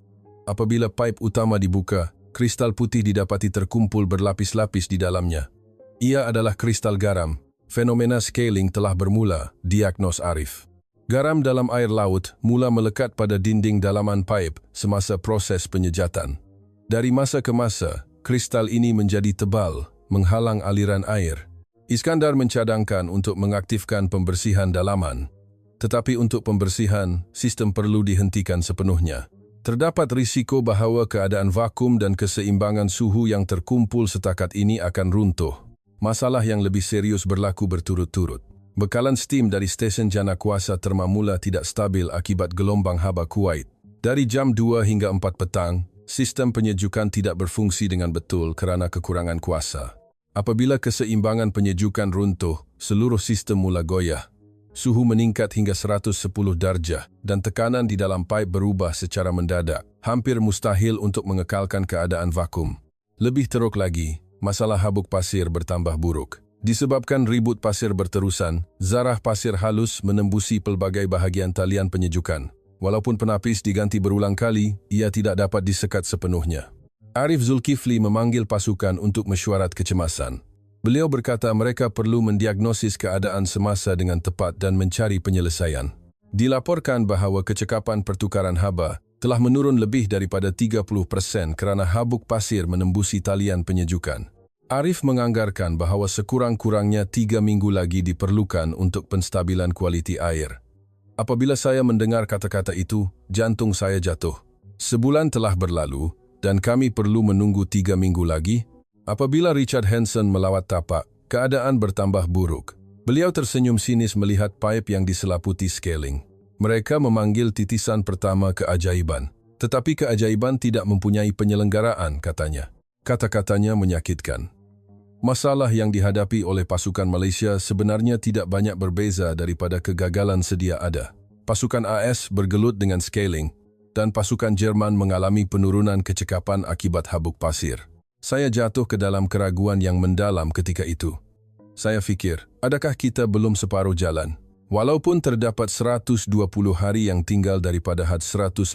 Apabila pipe utama dibuka, kristal putih didapati terkumpul berlapis-lapis di dalamnya. Ia adalah kristal garam. Fenomena scaling telah bermula, diagnos Arif. Garam dalam air laut mula melekat pada dinding dalaman pipe semasa proses penyejatan. Dari masa ke masa, kristal ini menjadi tebal, menghalang aliran air. Iskandar mencadangkan untuk mengaktifkan pembersihan dalaman. Tetapi untuk pembersihan, sistem perlu dihentikan sepenuhnya. Terdapat risiko bahawa keadaan vakum dan keseimbangan suhu yang terkumpul setakat ini akan runtuh. Masalah yang lebih serius berlaku berturut-turut. Bekalan steam dari stesen jana kuasa termamula tidak stabil akibat gelombang haba Kuwait. Dari jam 2 hingga 4 petang, sistem penyejukan tidak berfungsi dengan betul kerana kekurangan kuasa. Apabila keseimbangan penyejukan runtuh, seluruh sistem mula goyah. Suhu meningkat hingga 110 darjah dan tekanan di dalam pipe berubah secara mendadak. Hampir mustahil untuk mengekalkan keadaan vakum. Lebih teruk lagi, masalah habuk pasir bertambah buruk. Disebabkan ribut pasir berterusan, zarah pasir halus menembusi pelbagai bahagian talian penyejukan. Walaupun penapis diganti berulang kali, ia tidak dapat disekat sepenuhnya. Arif Zulkifli memanggil pasukan untuk mesyuarat kecemasan. Beliau berkata mereka perlu mendiagnosis keadaan semasa dengan tepat dan mencari penyelesaian. Dilaporkan bahawa kecekapan pertukaran haba telah menurun lebih daripada 30% kerana habuk pasir menembusi talian penyejukan. Arif menganggarkan bahawa sekurang-kurangnya 3 minggu lagi diperlukan untuk penstabilan kualiti air. Apabila saya mendengar kata-kata itu, jantung saya jatuh. Sebulan telah berlalu dan kami perlu menunggu 3 minggu lagi. Apabila Richard Hanson melawat tapak, keadaan bertambah buruk. Beliau tersenyum sinis melihat pipe yang diselaputi scaling. Mereka memanggil titisan pertama keajaiban. Tetapi keajaiban tidak mempunyai penyelenggaraan, katanya. Kata-katanya menyakitkan. Masalah yang dihadapi oleh pasukan Malaysia sebenarnya tidak banyak berbeza daripada kegagalan sedia ada. Pasukan AS bergelut dengan scaling dan pasukan Jerman mengalami penurunan kecekapan akibat habuk pasir. Saya jatuh ke dalam keraguan yang mendalam ketika itu. Saya fikir, adakah kita belum separuh jalan? Walaupun terdapat 120 hari yang tinggal daripada had 180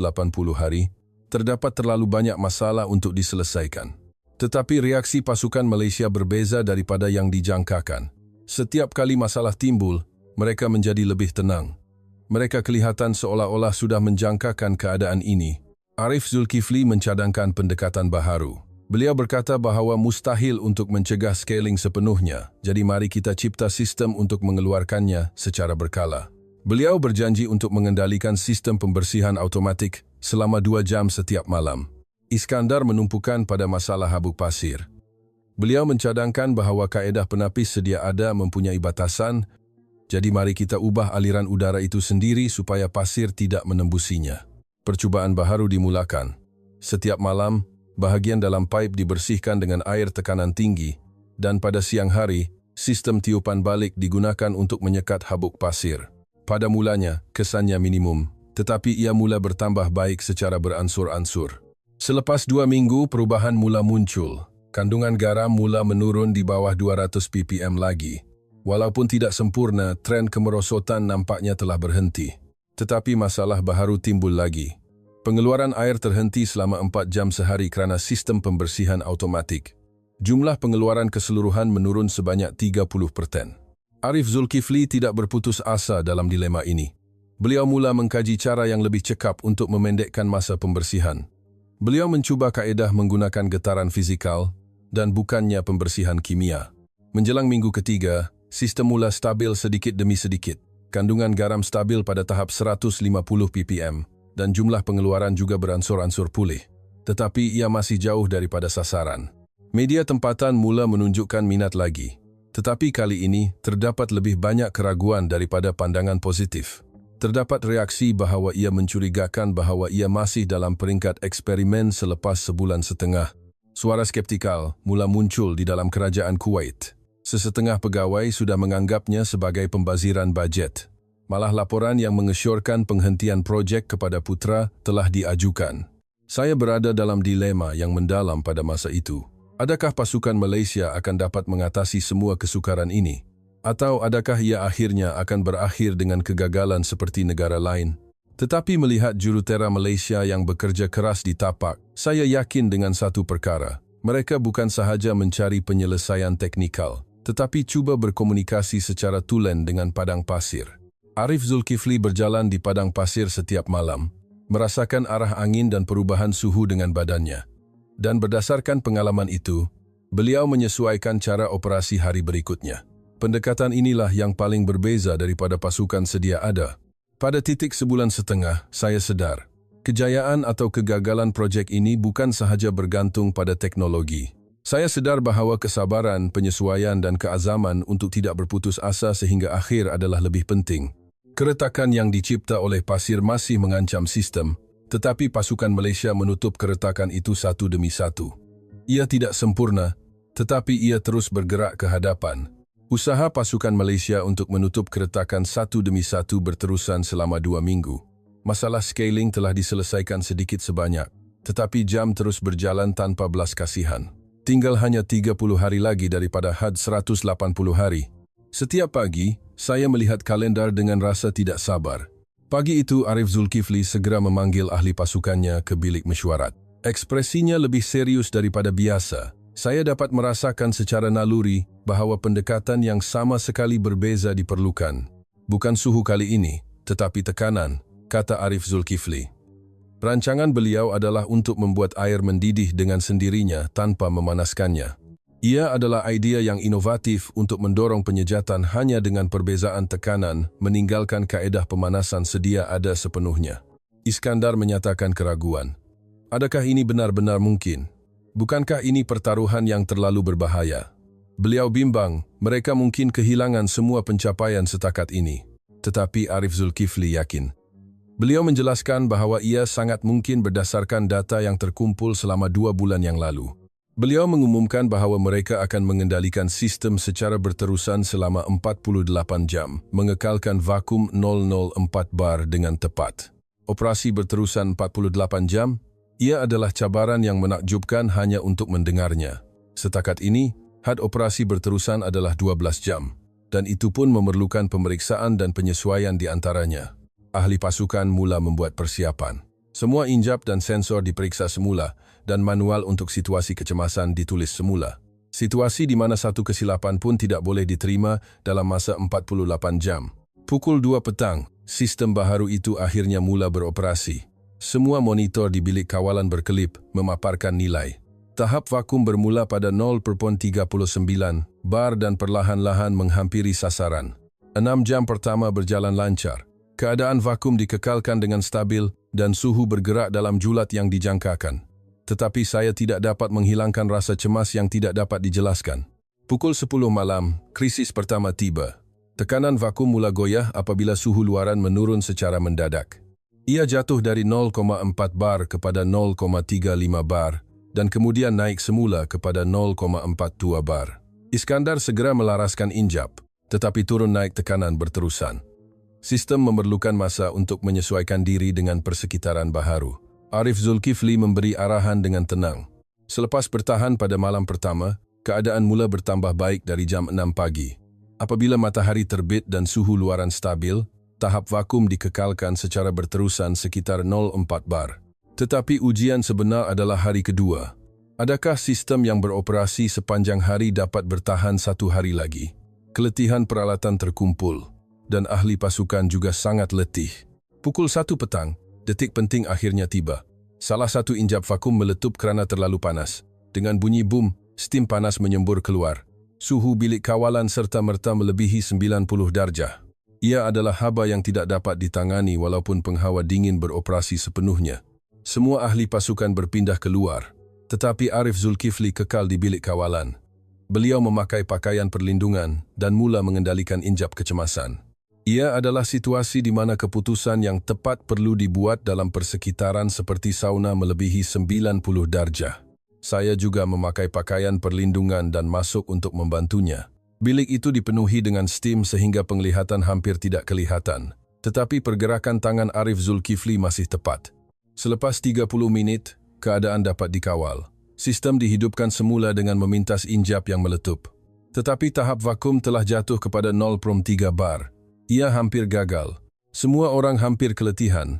hari, terdapat terlalu banyak masalah untuk diselesaikan. Tetapi reaksi pasukan Malaysia berbeza daripada yang dijangkakan. Setiap kali masalah timbul, mereka menjadi lebih tenang. Mereka kelihatan seolah-olah sudah menjangkakan keadaan ini. Arif Zulkifli mencadangkan pendekatan baharu. Beliau berkata bahawa mustahil untuk mencegah scaling sepenuhnya, jadi mari kita cipta sistem untuk mengeluarkannya secara berkala. Beliau berjanji untuk mengendalikan sistem pembersihan automatik selama 2 jam setiap malam. Iskandar menumpukan pada masalah habuk pasir. Beliau mencadangkan bahawa kaedah penapis sedia ada mempunyai batasan, jadi mari kita ubah aliran udara itu sendiri supaya pasir tidak menembusinya. Percubaan baharu dimulakan. Setiap malam, bahagian dalam pipe dibersihkan dengan air tekanan tinggi dan pada siang hari, sistem tiupan balik digunakan untuk menyekat habuk pasir. Pada mulanya, kesannya minimum, tetapi ia mula bertambah baik secara beransur-ansur. Selepas 2 minggu, perubahan mula muncul. Kandungan garam mula menurun di bawah 200 ppm lagi. Walaupun tidak sempurna, tren kemerosotan nampaknya telah berhenti. Tetapi masalah baharu timbul lagi. Pengeluaran air terhenti selama 4 jam sehari kerana sistem pembersihan automatik. Jumlah pengeluaran keseluruhan menurun sebanyak 30%. Arif Zulkifli tidak berputus asa dalam dilema ini. Beliau mula mengkaji cara yang lebih cekap untuk memendekkan masa pembersihan. Beliau mencuba kaedah menggunakan getaran fizikal dan bukannya pembersihan kimia. Menjelang minggu ketiga, sistem mula stabil sedikit demi sedikit. Kandungan garam stabil pada tahap 150 ppm dan jumlah pengeluaran juga beransur-ansur pulih. Tetapi ia masih jauh daripada sasaran. Media tempatan mula menunjukkan minat lagi. Tetapi kali ini terdapat lebih banyak keraguan daripada pandangan positif. Terdapat reaksi bahawa ia mencurigakan bahawa ia masih dalam peringkat eksperimen selepas sebulan setengah. Suara skeptikal mula muncul di dalam kerajaan Kuwait. Sesetengah pegawai sudah menganggapnya sebagai pembaziran bajet. Malah laporan yang mengesyorkan penghentian projek kepada putra telah diajukan. Saya berada dalam dilema yang mendalam pada masa itu. Adakah pasukan Malaysia akan dapat mengatasi semua kesukaran ini? Atau adakah ia akhirnya akan berakhir dengan kegagalan seperti negara lain? Tetapi melihat jurutera Malaysia yang bekerja keras di tapak, saya yakin dengan satu perkara. Mereka bukan sahaja mencari penyelesaian teknikal, tetapi cuba berkomunikasi secara tulen dengan padang pasir. Arif Zulkifli berjalan di padang pasir setiap malam, merasakan arah angin dan perubahan suhu dengan badannya. Dan berdasarkan pengalaman itu, beliau menyesuaikan cara operasi hari berikutnya. Pendekatan inilah yang paling berbeza daripada pasukan sedia ada. Pada titik sebulan setengah, saya sedar, kejayaan atau kegagalan projek ini bukan sahaja bergantung pada teknologi. Saya sedar bahawa kesabaran, penyesuaian dan keazaman untuk tidak berputus asa sehingga akhir adalah lebih penting. Keretakan yang dicipta oleh pasir masih mengancam sistem, tetapi pasukan Malaysia menutup keretakan itu satu demi satu. Ia tidak sempurna, tetapi ia terus bergerak ke hadapan. Usaha pasukan Malaysia untuk menutup keretakan satu demi satu berterusan selama 2 minggu. Masalah scaling telah diselesaikan sedikit sebanyak, tetapi jam terus berjalan tanpa belas kasihan. Tinggal hanya 30 hari lagi daripada had 180 hari. Setiap pagi, saya melihat kalendar dengan rasa tidak sabar. Pagi itu Arif Zulkifli segera memanggil ahli pasukannya ke bilik mesyuarat. Ekspresinya lebih serius daripada biasa. Saya dapat merasakan secara naluri bahawa pendekatan yang sama sekali berbeza diperlukan. Bukan suhu kali ini, tetapi tekanan, kata Arif Zulkifli. Rancangan beliau adalah untuk membuat air mendidih dengan sendirinya tanpa memanaskannya. Ia adalah idea yang inovatif untuk mendorong penyejatan hanya dengan perbezaan tekanan, meninggalkan kaedah pemanasan sedia ada sepenuhnya. Iskandar menyatakan keraguan. Adakah ini benar-benar mungkin? Bukankah ini pertaruhan yang terlalu berbahaya? Beliau bimbang, mereka mungkin kehilangan semua pencapaian setakat ini. Tetapi Arif Zulkifli yakin. Beliau menjelaskan bahawa ia sangat mungkin berdasarkan data yang terkumpul selama 2 bulan yang lalu. Beliau mengumumkan bahawa mereka akan mengendalikan sistem secara berterusan selama 48 jam, mengekalkan vakum 004 bar dengan tepat. Operasi berterusan 48 jam, ia adalah cabaran yang menakjubkan hanya untuk mendengarnya. Setakat ini, had operasi berterusan adalah 12 jam, dan itu pun memerlukan pemeriksaan dan penyesuaian di antaranya. Ahli pasukan mula membuat persiapan. Semua injap dan sensor diperiksa semula, dan manual untuk situasi kecemasan ditulis semula. Situasi di mana satu kesilapan pun tidak boleh diterima dalam masa 48 jam. Pukul 2 petang, sistem baharu itu akhirnya mula beroperasi. Semua monitor di bilik kawalan berkelip memaparkan nilai. Tahap vakum bermula pada 0.39 bar dan perlahan-lahan menghampiri sasaran. 6 jam pertama berjalan lancar. Keadaan vakum dikekalkan dengan stabil dan suhu bergerak dalam julat yang dijangkakan. Tetapi saya tidak dapat menghilangkan rasa cemas yang tidak dapat dijelaskan. Pukul 10 malam, krisis pertama tiba. Tekanan vakum mula goyah apabila suhu luaran menurun secara mendadak. Ia jatuh dari 0,4 bar kepada 0,35 bar dan kemudian naik semula kepada 0,42 bar. Iskandar segera melaraskan injap, tetapi turun naik tekanan berterusan. Sistem memerlukan masa untuk menyesuaikan diri dengan persekitaran baharu. Arif Zulkifli memberi arahan dengan tenang. Selepas bertahan pada malam pertama, keadaan mula bertambah baik dari jam 6 pagi. Apabila matahari terbit dan suhu luaran stabil, tahap vakum dikekalkan secara berterusan sekitar 0,4 bar. Tetapi ujian sebenar adalah hari kedua. Adakah sistem yang beroperasi sepanjang hari dapat bertahan 1 hari lagi? Keletihan peralatan terkumpul, dan ahli pasukan juga sangat letih. Pukul 1 petang, detik penting akhirnya tiba. Salah satu injap vakum meletup kerana terlalu panas. Dengan bunyi boom, steam panas menyembur keluar. Suhu bilik kawalan serta-merta melebihi 90 darjah. Ia adalah haba yang tidak dapat ditangani walaupun penghawa dingin beroperasi sepenuhnya. Semua ahli pasukan berpindah keluar, tetapi Arif Zulkifli kekal di bilik kawalan. Beliau memakai pakaian perlindungan dan mula mengendalikan injap kecemasan. Ia adalah situasi di mana keputusan yang tepat perlu dibuat dalam persekitaran seperti sauna melebihi 90 darjah. Saya juga memakai pakaian perlindungan dan masuk untuk membantunya. Bilik itu dipenuhi dengan steam sehingga penglihatan hampir tidak kelihatan. Tetapi pergerakan tangan Arif Zulkifli masih tepat. Selepas 30 minit, keadaan dapat dikawal. Sistem dihidupkan semula dengan memintas injap yang meletup. Tetapi tahap vakum telah jatuh kepada 0,3 bar. Ia hampir gagal. Semua orang hampir keletihan.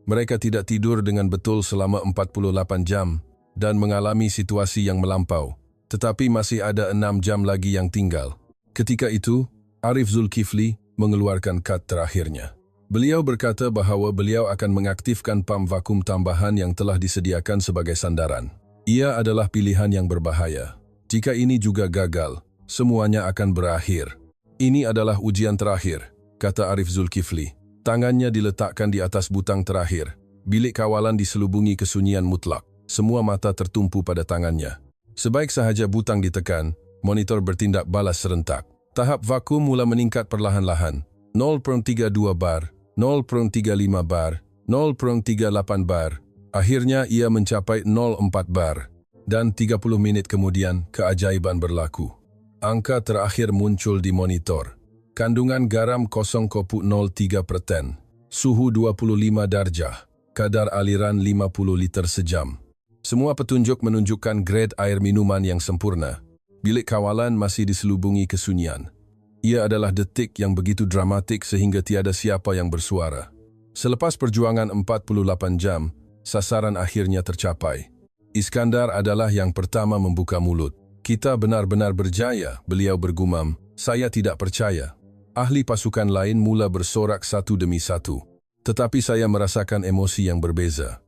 Mereka tidak tidur dengan betul selama 48 jam dan mengalami situasi yang melampau. Tetapi masih ada 6 jam lagi yang tinggal. Ketika itu, Arif Zulkifli mengeluarkan kad terakhirnya. Beliau berkata bahawa beliau akan mengaktifkan pam vakum tambahan yang telah disediakan sebagai sandaran. Ia adalah pilihan yang berbahaya. Jika ini juga gagal, semuanya akan berakhir. Ini adalah ujian terakhir, kata Arif Zulkifli. Tangannya diletakkan di atas butang terakhir. Bilik kawalan diselubungi kesunyian mutlak. Semua mata tertumpu pada tangannya. Sebaik sahaja butang ditekan, monitor bertindak balas serentak. Tahap vakum mula meningkat perlahan-lahan. 0.32 bar, 0.35 bar, 0.38 bar. Akhirnya ia mencapai 0.4 bar. Dan 30 menit kemudian, keajaiban berlaku. Angka terakhir muncul di monitor. Kandungan garam 0,03%, suhu 25 darjah, kadar aliran 50 liter sejam. Semua petunjuk menunjukkan grade air minuman yang sempurna. Bilik kawalan masih diselubungi kesunyian. Ia adalah detik yang begitu dramatik sehingga tiada siapa yang bersuara. Selepas perjuangan 48 jam, sasaran akhirnya tercapai. Iskandar adalah yang pertama membuka mulut. Kita benar-benar berjaya, beliau bergumam. Saya tidak percaya. Ahli pasukan lain mula bersorak satu demi satu. Tetapi saya merasakan emosi yang berbeza.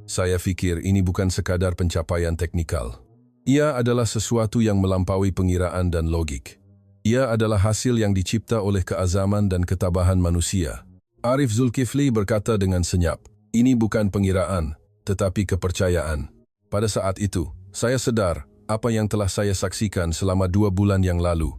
Saya fikir ini bukan sekadar pencapaian teknikal. Ia adalah sesuatu yang melampaui pengiraan dan logik. Ia adalah hasil yang dicipta oleh keazaman dan ketabahan manusia. Arif Zulkifli berkata dengan senyap, ini bukan pengiraan, tetapi kepercayaan. Pada saat itu, saya sedar apa yang telah saya saksikan selama 2 bulan yang lalu.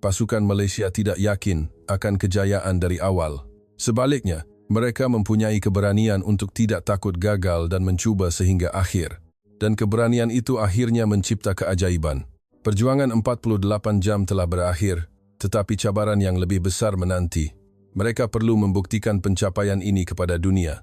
Pasukan Malaysia tidak yakin akan kejayaan dari awal. Sebaliknya, mereka mempunyai keberanian untuk tidak takut gagal dan mencuba sehingga akhir. Dan keberanian itu akhirnya mencipta keajaiban. Perjuangan 48 jam telah berakhir, tetapi cabaran yang lebih besar menanti. Mereka perlu membuktikan pencapaian ini kepada dunia.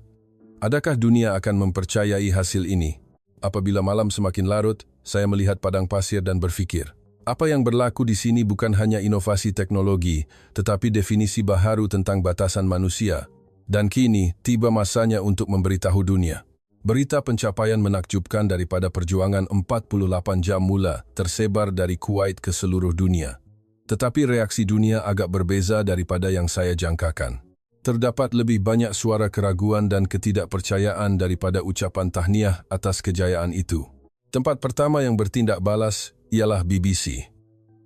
Adakah dunia akan mempercayai hasil ini? Apabila malam semakin larut, saya melihat padang pasir dan berfikir, apa yang berlaku di sini bukan hanya inovasi teknologi, tetapi definisi baharu tentang batasan manusia. Dan kini, tiba masanya untuk memberitahu dunia. Berita pencapaian menakjubkan daripada perjuangan 48 jam mula tersebar dari Kuwait ke seluruh dunia. Tetapi reaksi dunia agak berbeza daripada yang saya jangkakan. Terdapat lebih banyak suara keraguan dan ketidakpercayaan daripada ucapan tahniah atas kejayaan itu. Tempat pertama yang bertindak balas ialah BBC.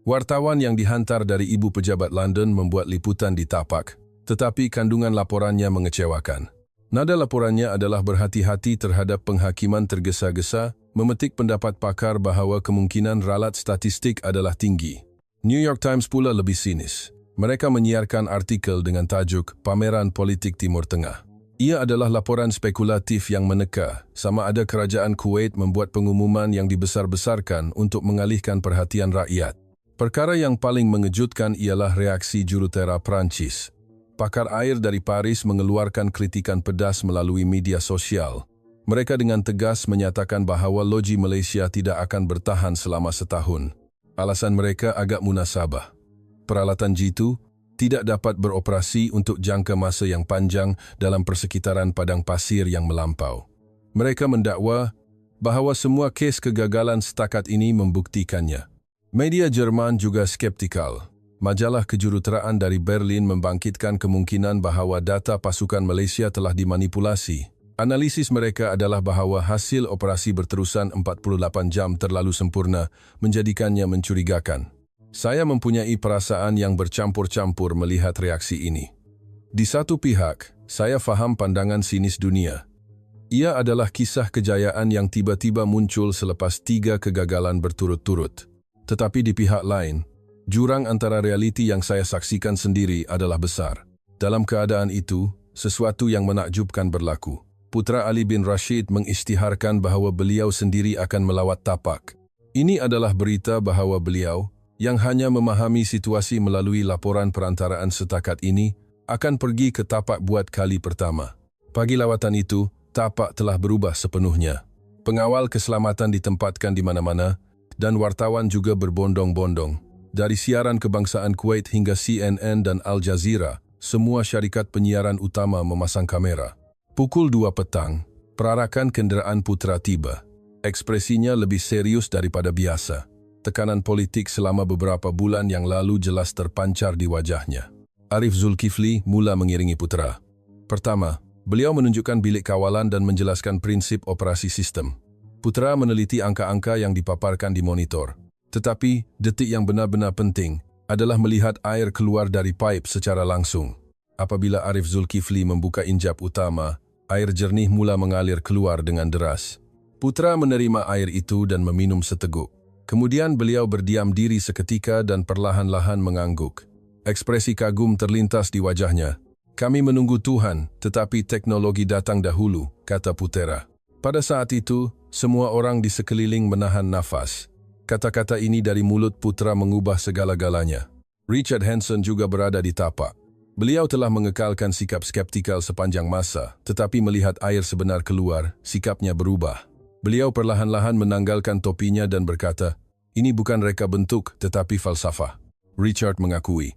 Wartawan yang dihantar dari ibu pejabat London membuat liputan di tapak, tetapi kandungan laporannya mengecewakan. Nada laporannya adalah berhati-hati terhadap penghakiman tergesa-gesa, memetik pendapat pakar bahawa kemungkinan ralat statistik adalah tinggi. New York Times pula lebih sinis. Mereka menyiarkan artikel dengan tajuk Pameran Politik Timur Tengah. Ia adalah laporan spekulatif yang meneka, sama ada kerajaan Kuwait membuat pengumuman yang dibesar-besarkan untuk mengalihkan perhatian rakyat. Perkara yang paling mengejutkan ialah reaksi jurutera Perancis. Pakar air dari Paris mengeluarkan kritikan pedas melalui media sosial. Mereka dengan tegas menyatakan bahawa loji Malaysia tidak akan bertahan selama setahun. Alasan mereka agak munasabah. Peralatan G2 tidak dapat beroperasi untuk jangka masa yang panjang dalam persekitaran padang pasir yang melampau. Mereka mendakwa bahawa semua kes kegagalan setakat ini membuktikannya. Media Jerman juga skeptikal. Majalah kejuruteraan dari Berlin membangkitkan kemungkinan bahawa data pasukan Malaysia telah dimanipulasi. Analisis mereka adalah bahawa hasil operasi berterusan 48 jam terlalu sempurna menjadikannya mencurigakan. Saya mempunyai perasaan yang bercampur-campur melihat reaksi ini. Di satu pihak, saya faham pandangan sinis dunia. Ia adalah kisah kejayaan yang tiba-tiba muncul selepas 3 kegagalan berturut-turut. Tetapi di pihak lain, jurang antara realiti yang saya saksikan sendiri adalah besar. Dalam keadaan itu, sesuatu yang menakjubkan berlaku. Putra Ali bin Rashid mengisytiharkan bahawa beliau sendiri akan melawat tapak. Ini adalah berita bahawa beliau, yang hanya memahami situasi melalui laporan perantaraan setakat ini, akan pergi ke tapak buat kali pertama. Pagi lawatan itu, tapak telah berubah sepenuhnya. Pengawal keselamatan ditempatkan di mana-mana dan wartawan juga berbondong-bondong. Dari siaran kebangsaan Kuwait hingga CNN dan Al Jazeera, semua syarikat penyiaran utama memasang kamera. Pukul 2 petang, perarakan kenderaan Putra tiba. Ekspresinya lebih serius daripada biasa. Tekanan politik selama beberapa bulan yang lalu jelas terpancar di wajahnya. Arif Zulkifli mula mengiringi Putra. Pertama, beliau menunjukkan bilik kawalan dan menjelaskan prinsip operasi sistem. Putra meneliti angka-angka yang dipaparkan di monitor. Tetapi, detik yang benar-benar penting adalah melihat air keluar dari pipe secara langsung. Apabila Arif Zulkifli membuka injap utama, air jernih mula mengalir keluar dengan deras. Putra menerima air itu dan meminum seteguk. Kemudian beliau berdiam diri seketika dan perlahan-lahan mengangguk. Ekspresi kagum terlintas di wajahnya. "Kami menunggu Tuhan, tetapi teknologi datang dahulu," kata Putra. Pada saat itu, semua orang di sekeliling menahan nafas. Kata-kata ini dari mulut Putra mengubah segala-galanya. Richard Hanson juga berada di tapak. Beliau telah mengekalkan sikap skeptikal sepanjang masa, tetapi melihat air sebenar keluar, sikapnya berubah. Beliau perlahan-lahan menanggalkan topinya dan berkata, "Ini bukan reka bentuk, tetapi falsafah." Richard mengakui.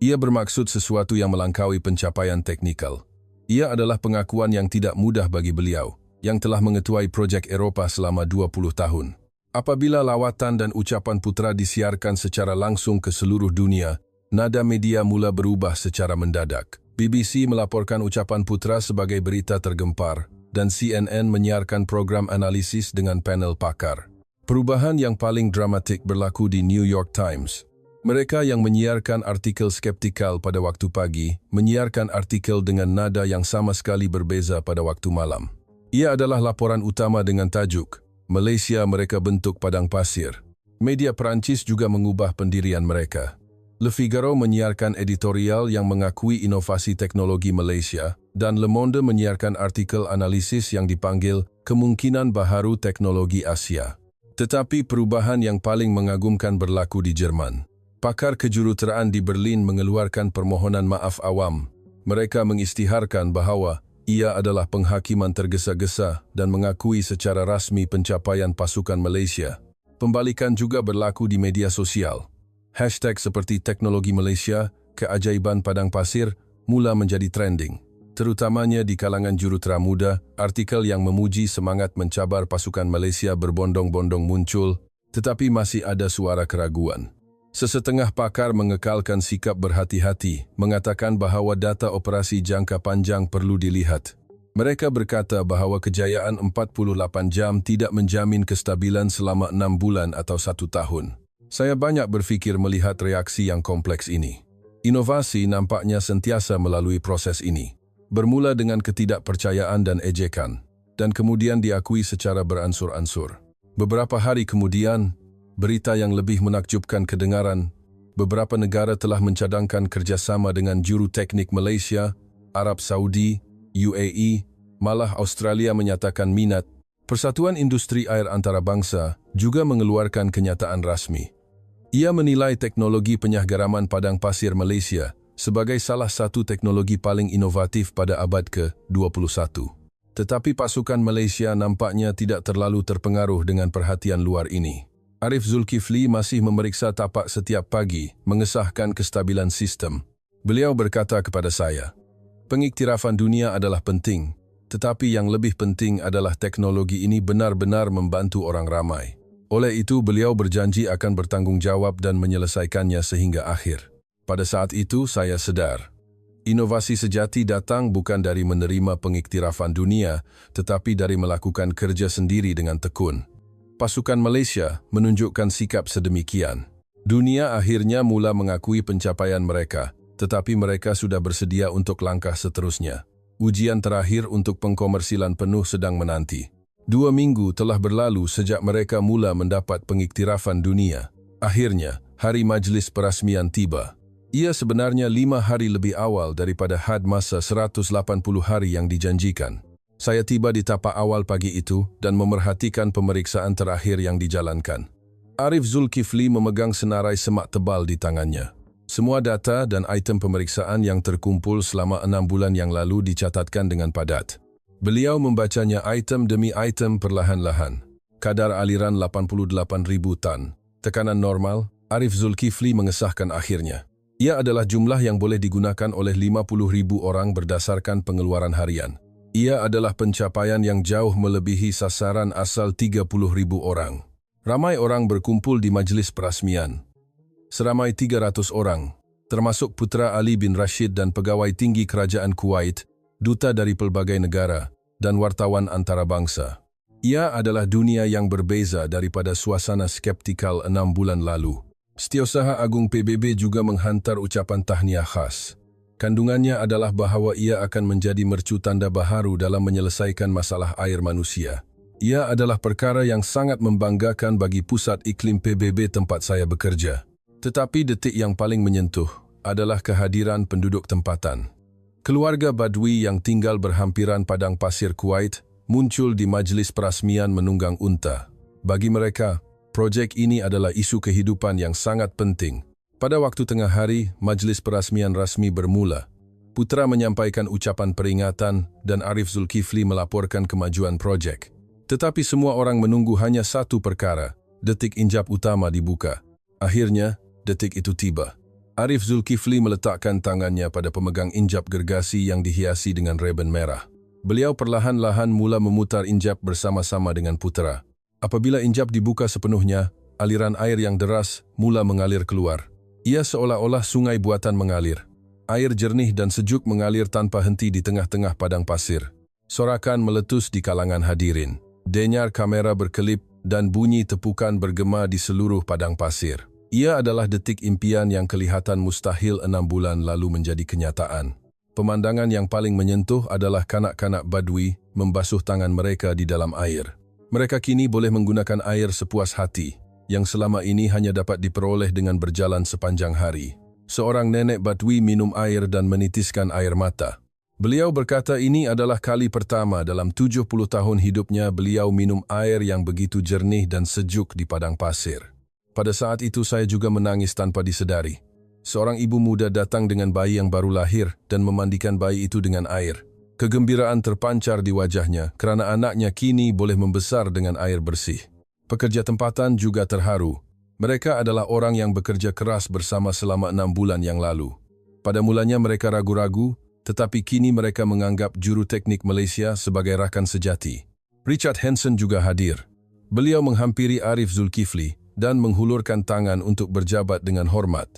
Ia bermaksud sesuatu yang melampaui pencapaian teknikal. Ia adalah pengakuan yang tidak mudah bagi beliau, yang telah mengetuai proyek Eropa selama 20 tahun. Apabila lawatan dan ucapan Putra disiarkan secara langsung ke seluruh dunia, nada media mula berubah secara mendadak. BBC melaporkan ucapan Putra sebagai berita tergempar, dan CNN menyiarkan program analisis dengan panel pakar. Perubahan yang paling dramatik berlaku di New York Times. Mereka yang menyiarkan artikel skeptikal pada waktu pagi, menyiarkan artikel dengan nada yang sama sekali berbeza pada waktu malam. Ia adalah laporan utama dengan tajuk, "Malaysia mereka bentuk padang pasir." Media Perancis juga mengubah pendirian mereka. Le Figaro menyiarkan editorial yang mengakui inovasi teknologi Malaysia, dan Le Monde menyiarkan artikel analisis yang dipanggil "Kemungkinan Baharu Teknologi Asia." Tetapi perubahan yang paling mengagumkan berlaku di Jerman. Pakar kejuruteraan di Berlin mengeluarkan permohonan maaf awam. Mereka mengisytiharkan bahawa ia adalah penghakiman tergesa-gesa dan mengakui secara rasmi pencapaian pasukan Malaysia. Pembalikan juga berlaku di media sosial. Hashtag seperti teknologi Malaysia, keajaiban padang pasir mula menjadi trending. Terutamanya di kalangan jurutera muda, artikel yang memuji semangat mencabar pasukan Malaysia berbondong-bondong muncul, tetapi masih ada suara keraguan. Sesetengah pakar mengekalkan sikap berhati-hati, mengatakan bahawa data operasi jangka panjang perlu dilihat. Mereka berkata bahawa kejayaan 48 jam tidak menjamin kestabilan selama 6 bulan atau 1 tahun. Saya banyak berfikir melihat reaksi yang kompleks ini. Inovasi nampaknya sentiasa melalui proses ini. Bermula dengan ketidakpercayaan dan ejekan, dan kemudian diakui secara beransur-ansur. Beberapa hari kemudian, berita yang lebih menakjubkan kedengaran, beberapa negara telah mencadangkan kerjasama dengan juru teknik Malaysia, Arab Saudi, UAE, malah Australia menyatakan minat. Persatuan Industri Air Antarabangsa juga mengeluarkan kenyataan rasmi. Ia menilai teknologi penyahgaraman padang pasir Malaysia sebagai salah satu teknologi paling inovatif pada abad ke-21. Tetapi pasukan Malaysia nampaknya tidak terlalu terpengaruh dengan perhatian luar ini. Arif Zulkifli masih memeriksa tapak setiap pagi, mengesahkan kestabilan sistem. Beliau berkata kepada saya, "Pengiktirafan dunia adalah penting, tetapi yang lebih penting adalah teknologi ini benar-benar membantu orang ramai." Oleh itu, beliau berjanji akan bertanggung jawab dan menyelesaikannya sehingga akhir. Pada saat itu, saya sedar. Inovasi sejati datang bukan dari menerima pengiktirafan dunia, tetapi dari melakukan kerja sendiri dengan tekun. Pasukan Malaysia menunjukkan sikap sedemikian. Dunia akhirnya mula mengakui pencapaian mereka, tetapi mereka sudah bersedia untuk langkah seterusnya. Ujian terakhir untuk pengkomersilan penuh sedang menanti. 2 minggu telah berlalu sejak mereka mula mendapat pengiktirafan dunia. Akhirnya, hari majlis perasmian tiba. Ia sebenarnya 5 hari lebih awal daripada had masa 180 hari yang dijanjikan. Saya tiba di tapak awal pagi itu dan memerhatikan pemeriksaan terakhir yang dijalankan. Arif Zulkifli memegang senarai semak tebal di tangannya. Semua data dan item pemeriksaan yang terkumpul selama 6 bulan yang lalu dicatatkan dengan padat. Beliau membacanya item demi item perlahan-lahan. Kadar aliran 88.000 tan. Tekanan normal, Arif Zulkifli mengesahkan akhirnya. Ia adalah jumlah yang boleh digunakan oleh 50.000 orang berdasarkan pengeluaran harian. Ia adalah pencapaian yang jauh melebihi sasaran asal 30.000 orang. Ramai orang berkumpul di majlis perasmian. Seramai 300 orang, termasuk putra Ali bin Rashid dan pegawai tinggi kerajaan Kuwait, duta dari pelbagai negara, dan wartawan antarabangsa. Ia adalah dunia yang berbeza daripada suasana skeptikal 6 bulan lalu. Setiausaha Agung PBB juga menghantar ucapan tahniah khas. Kandungannya adalah bahawa ia akan menjadi mercu tanda baharu dalam menyelesaikan masalah air manusia. Ia adalah perkara yang sangat membanggakan bagi pusat iklim PBB tempat saya bekerja. Tetapi detik yang paling menyentuh adalah kehadiran penduduk tempatan. Keluarga Badui yang tinggal berhampiran padang pasir Kuwait muncul di majlis perasmian menunggang unta. Bagi mereka, projek ini adalah isu kehidupan yang sangat penting. Pada waktu tengah hari, majlis perasmian rasmi bermula. Putra menyampaikan ucapan peringatan dan Arif Zulkifli melaporkan kemajuan projek. Tetapi semua orang menunggu hanya satu perkara, detik injap utama dibuka. Akhirnya, detik itu tiba. Arif Zulkifli meletakkan tangannya pada pemegang injap gergasi yang dihiasi dengan reben merah. Beliau perlahan-lahan mula memutar injap bersama-sama dengan putera. Apabila injap dibuka sepenuhnya, aliran air yang deras mula mengalir keluar. Ia seolah-olah sungai buatan mengalir. Air jernih dan sejuk mengalir tanpa henti di tengah-tengah padang pasir. Sorakan meletus di kalangan hadirin. Denyar kamera berkelip dan bunyi tepukan bergema di seluruh padang pasir. Ia adalah detik impian yang kelihatan mustahil 6 bulan lalu menjadi kenyataan. Pemandangan yang paling menyentuh adalah kanak-kanak Badui membasuh tangan mereka di dalam air. Mereka kini boleh menggunakan air sepuas hati, yang selama ini hanya dapat diperoleh dengan berjalan sepanjang hari. Seorang nenek Badui minum air dan menitiskan air mata. Beliau berkata ini adalah kali pertama dalam 70 tahun hidupnya beliau minum air yang begitu jernih dan sejuk di padang pasir. Pada saat itu saya juga menangis tanpa disedari. Seorang ibu muda datang dengan bayi yang baru lahir dan memandikan bayi itu dengan air. Kegembiraan terpancar di wajahnya kerana anaknya kini boleh membesar dengan air bersih. Pekerja tempatan juga terharu. Mereka adalah orang yang bekerja keras bersama selama 6 bulan yang lalu. Pada mulanya mereka ragu-ragu, tetapi kini mereka menganggap juru teknik Malaysia sebagai rakan sejati. Richard Hanson juga hadir. Beliau menghampiri Arif Zulkifli dan menghulurkan tangan untuk berjabat dengan hormat.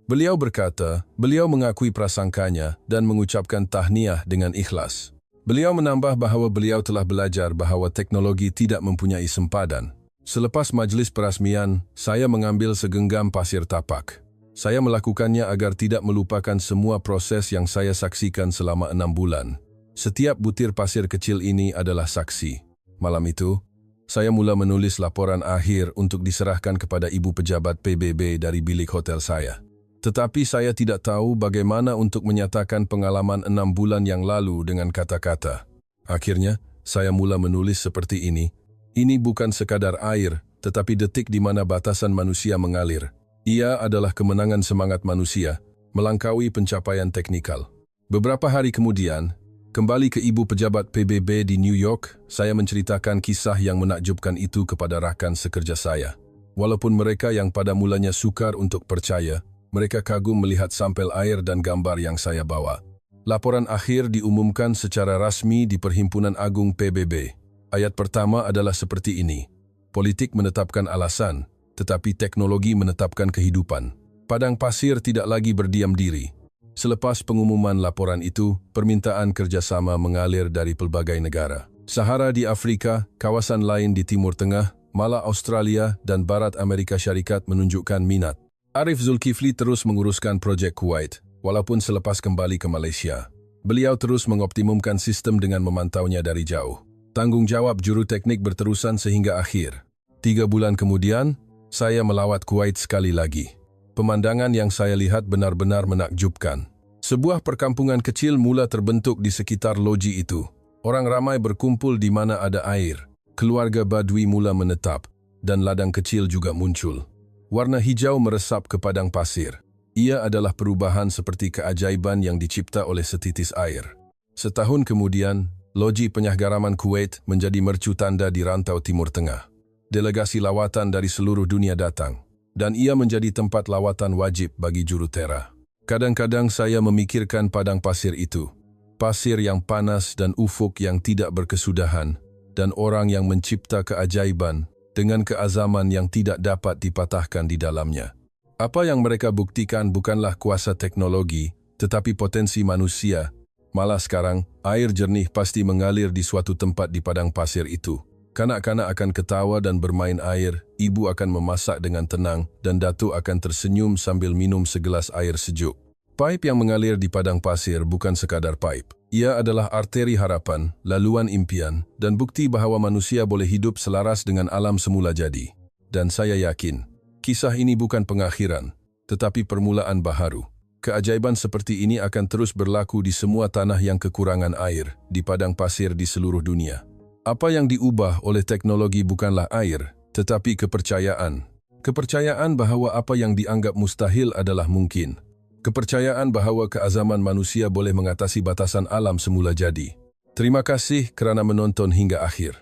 Beliau berkata, beliau mengakui prasangkanya dan mengucapkan tahniah dengan ikhlas. Beliau menambah bahawa beliau telah belajar bahawa teknologi tidak mempunyai sempadan. Selepas majlis perasmian, saya mengambil segenggam pasir tapak. Saya melakukannya agar tidak melupakan semua proses yang saya saksikan selama 6 bulan. Setiap butir pasir kecil ini adalah saksi. Malam itu, saya mula menulis laporan akhir untuk diserahkan kepada ibu pejabat PBB dari bilik hotel saya. Tetapi saya tidak tahu bagaimana untuk menyatakan pengalaman 6 bulan yang lalu dengan kata-kata. Akhirnya, saya mula menulis seperti ini. Ini bukan sekadar air, tetapi detik di mana batasan manusia mengalir. Ia adalah kemenangan semangat manusia, melangkaui pencapaian teknikal. Beberapa hari kemudian, kembali ke ibu pejabat PBB di New York, saya menceritakan kisah yang menakjubkan itu kepada rakan sekerja saya. Walaupun mereka yang pada mulanya sukar untuk percaya, mereka kagum melihat sampel air dan gambar yang saya bawa. Laporan akhir diumumkan secara rasmi di Perhimpunan Agung PBB. Ayat pertama adalah seperti ini. Politik menetapkan alasan, tetapi teknologi menetapkan kehidupan. Padang pasir tidak lagi berdiam diri. Selepas pengumuman laporan itu, permintaan kerjasama mengalir dari pelbagai negara. Sahara di Afrika, kawasan lain di Timur Tengah, malah Australia dan Barat Amerika Syarikat menunjukkan minat. Arif Zulkifli terus menguruskan projek Kuwait, walaupun selepas kembali ke Malaysia. Beliau terus mengoptimumkan sistem dengan memantaunya dari jauh. Tanggung jawab juru teknik berterusan sehingga akhir. 3 bulan kemudian, saya melawat Kuwait sekali lagi. Pemandangan yang saya lihat benar-benar menakjubkan. Sebuah perkampungan kecil mula terbentuk di sekitar loji itu. Orang ramai berkumpul di mana ada air. Keluarga Badui mula menetap, dan ladang kecil juga muncul. Warna hijau meresap ke padang pasir. Ia adalah perubahan seperti keajaiban yang dicipta oleh setitis air. Setahun kemudian, Loji Penyahgaraman Kuwait menjadi mercu tanda di rantau Timur Tengah. Delegasi lawatan dari seluruh dunia datang, dan ia menjadi tempat lawatan wajib bagi jurutera. Kadang-kadang saya memikirkan padang pasir itu. Pasir yang panas dan ufuk yang tidak berkesudahan, dan orang yang mencipta keajaiban dengan keazaman yang tidak dapat dipatahkan di dalamnya. Apa yang mereka buktikan bukanlah kuasa teknologi, tetapi potensi manusia. Malah sekarang, air jernih pasti mengalir di suatu tempat di padang pasir itu. Kanak-kanak akan ketawa dan bermain air, ibu akan memasak dengan tenang, dan datuk akan tersenyum sambil minum segelas air sejuk. Paip yang mengalir di padang pasir bukan sekadar paip. Ia adalah arteri harapan, laluan impian, dan bukti bahawa manusia boleh hidup selaras dengan alam semula jadi. Dan saya yakin, kisah ini bukan pengakhiran, tetapi permulaan baharu. Keajaiban seperti ini akan terus berlaku di semua tanah yang kekurangan air, di padang pasir di seluruh dunia. Apa yang diubah oleh teknologi bukanlah air, tetapi kepercayaan. Kepercayaan bahawa apa yang dianggap mustahil adalah mungkin. Kepercayaan bahawa keazaman manusia boleh mengatasi batasan alam semula jadi. Terima kasih kerana menonton hingga akhir.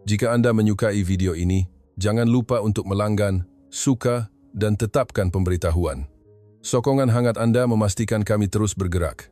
Jika anda menyukai video ini, jangan lupa untuk melanggan, suka, dan tetapkan pemberitahuan. Sokongan hangat anda memastikan kami terus bergerak.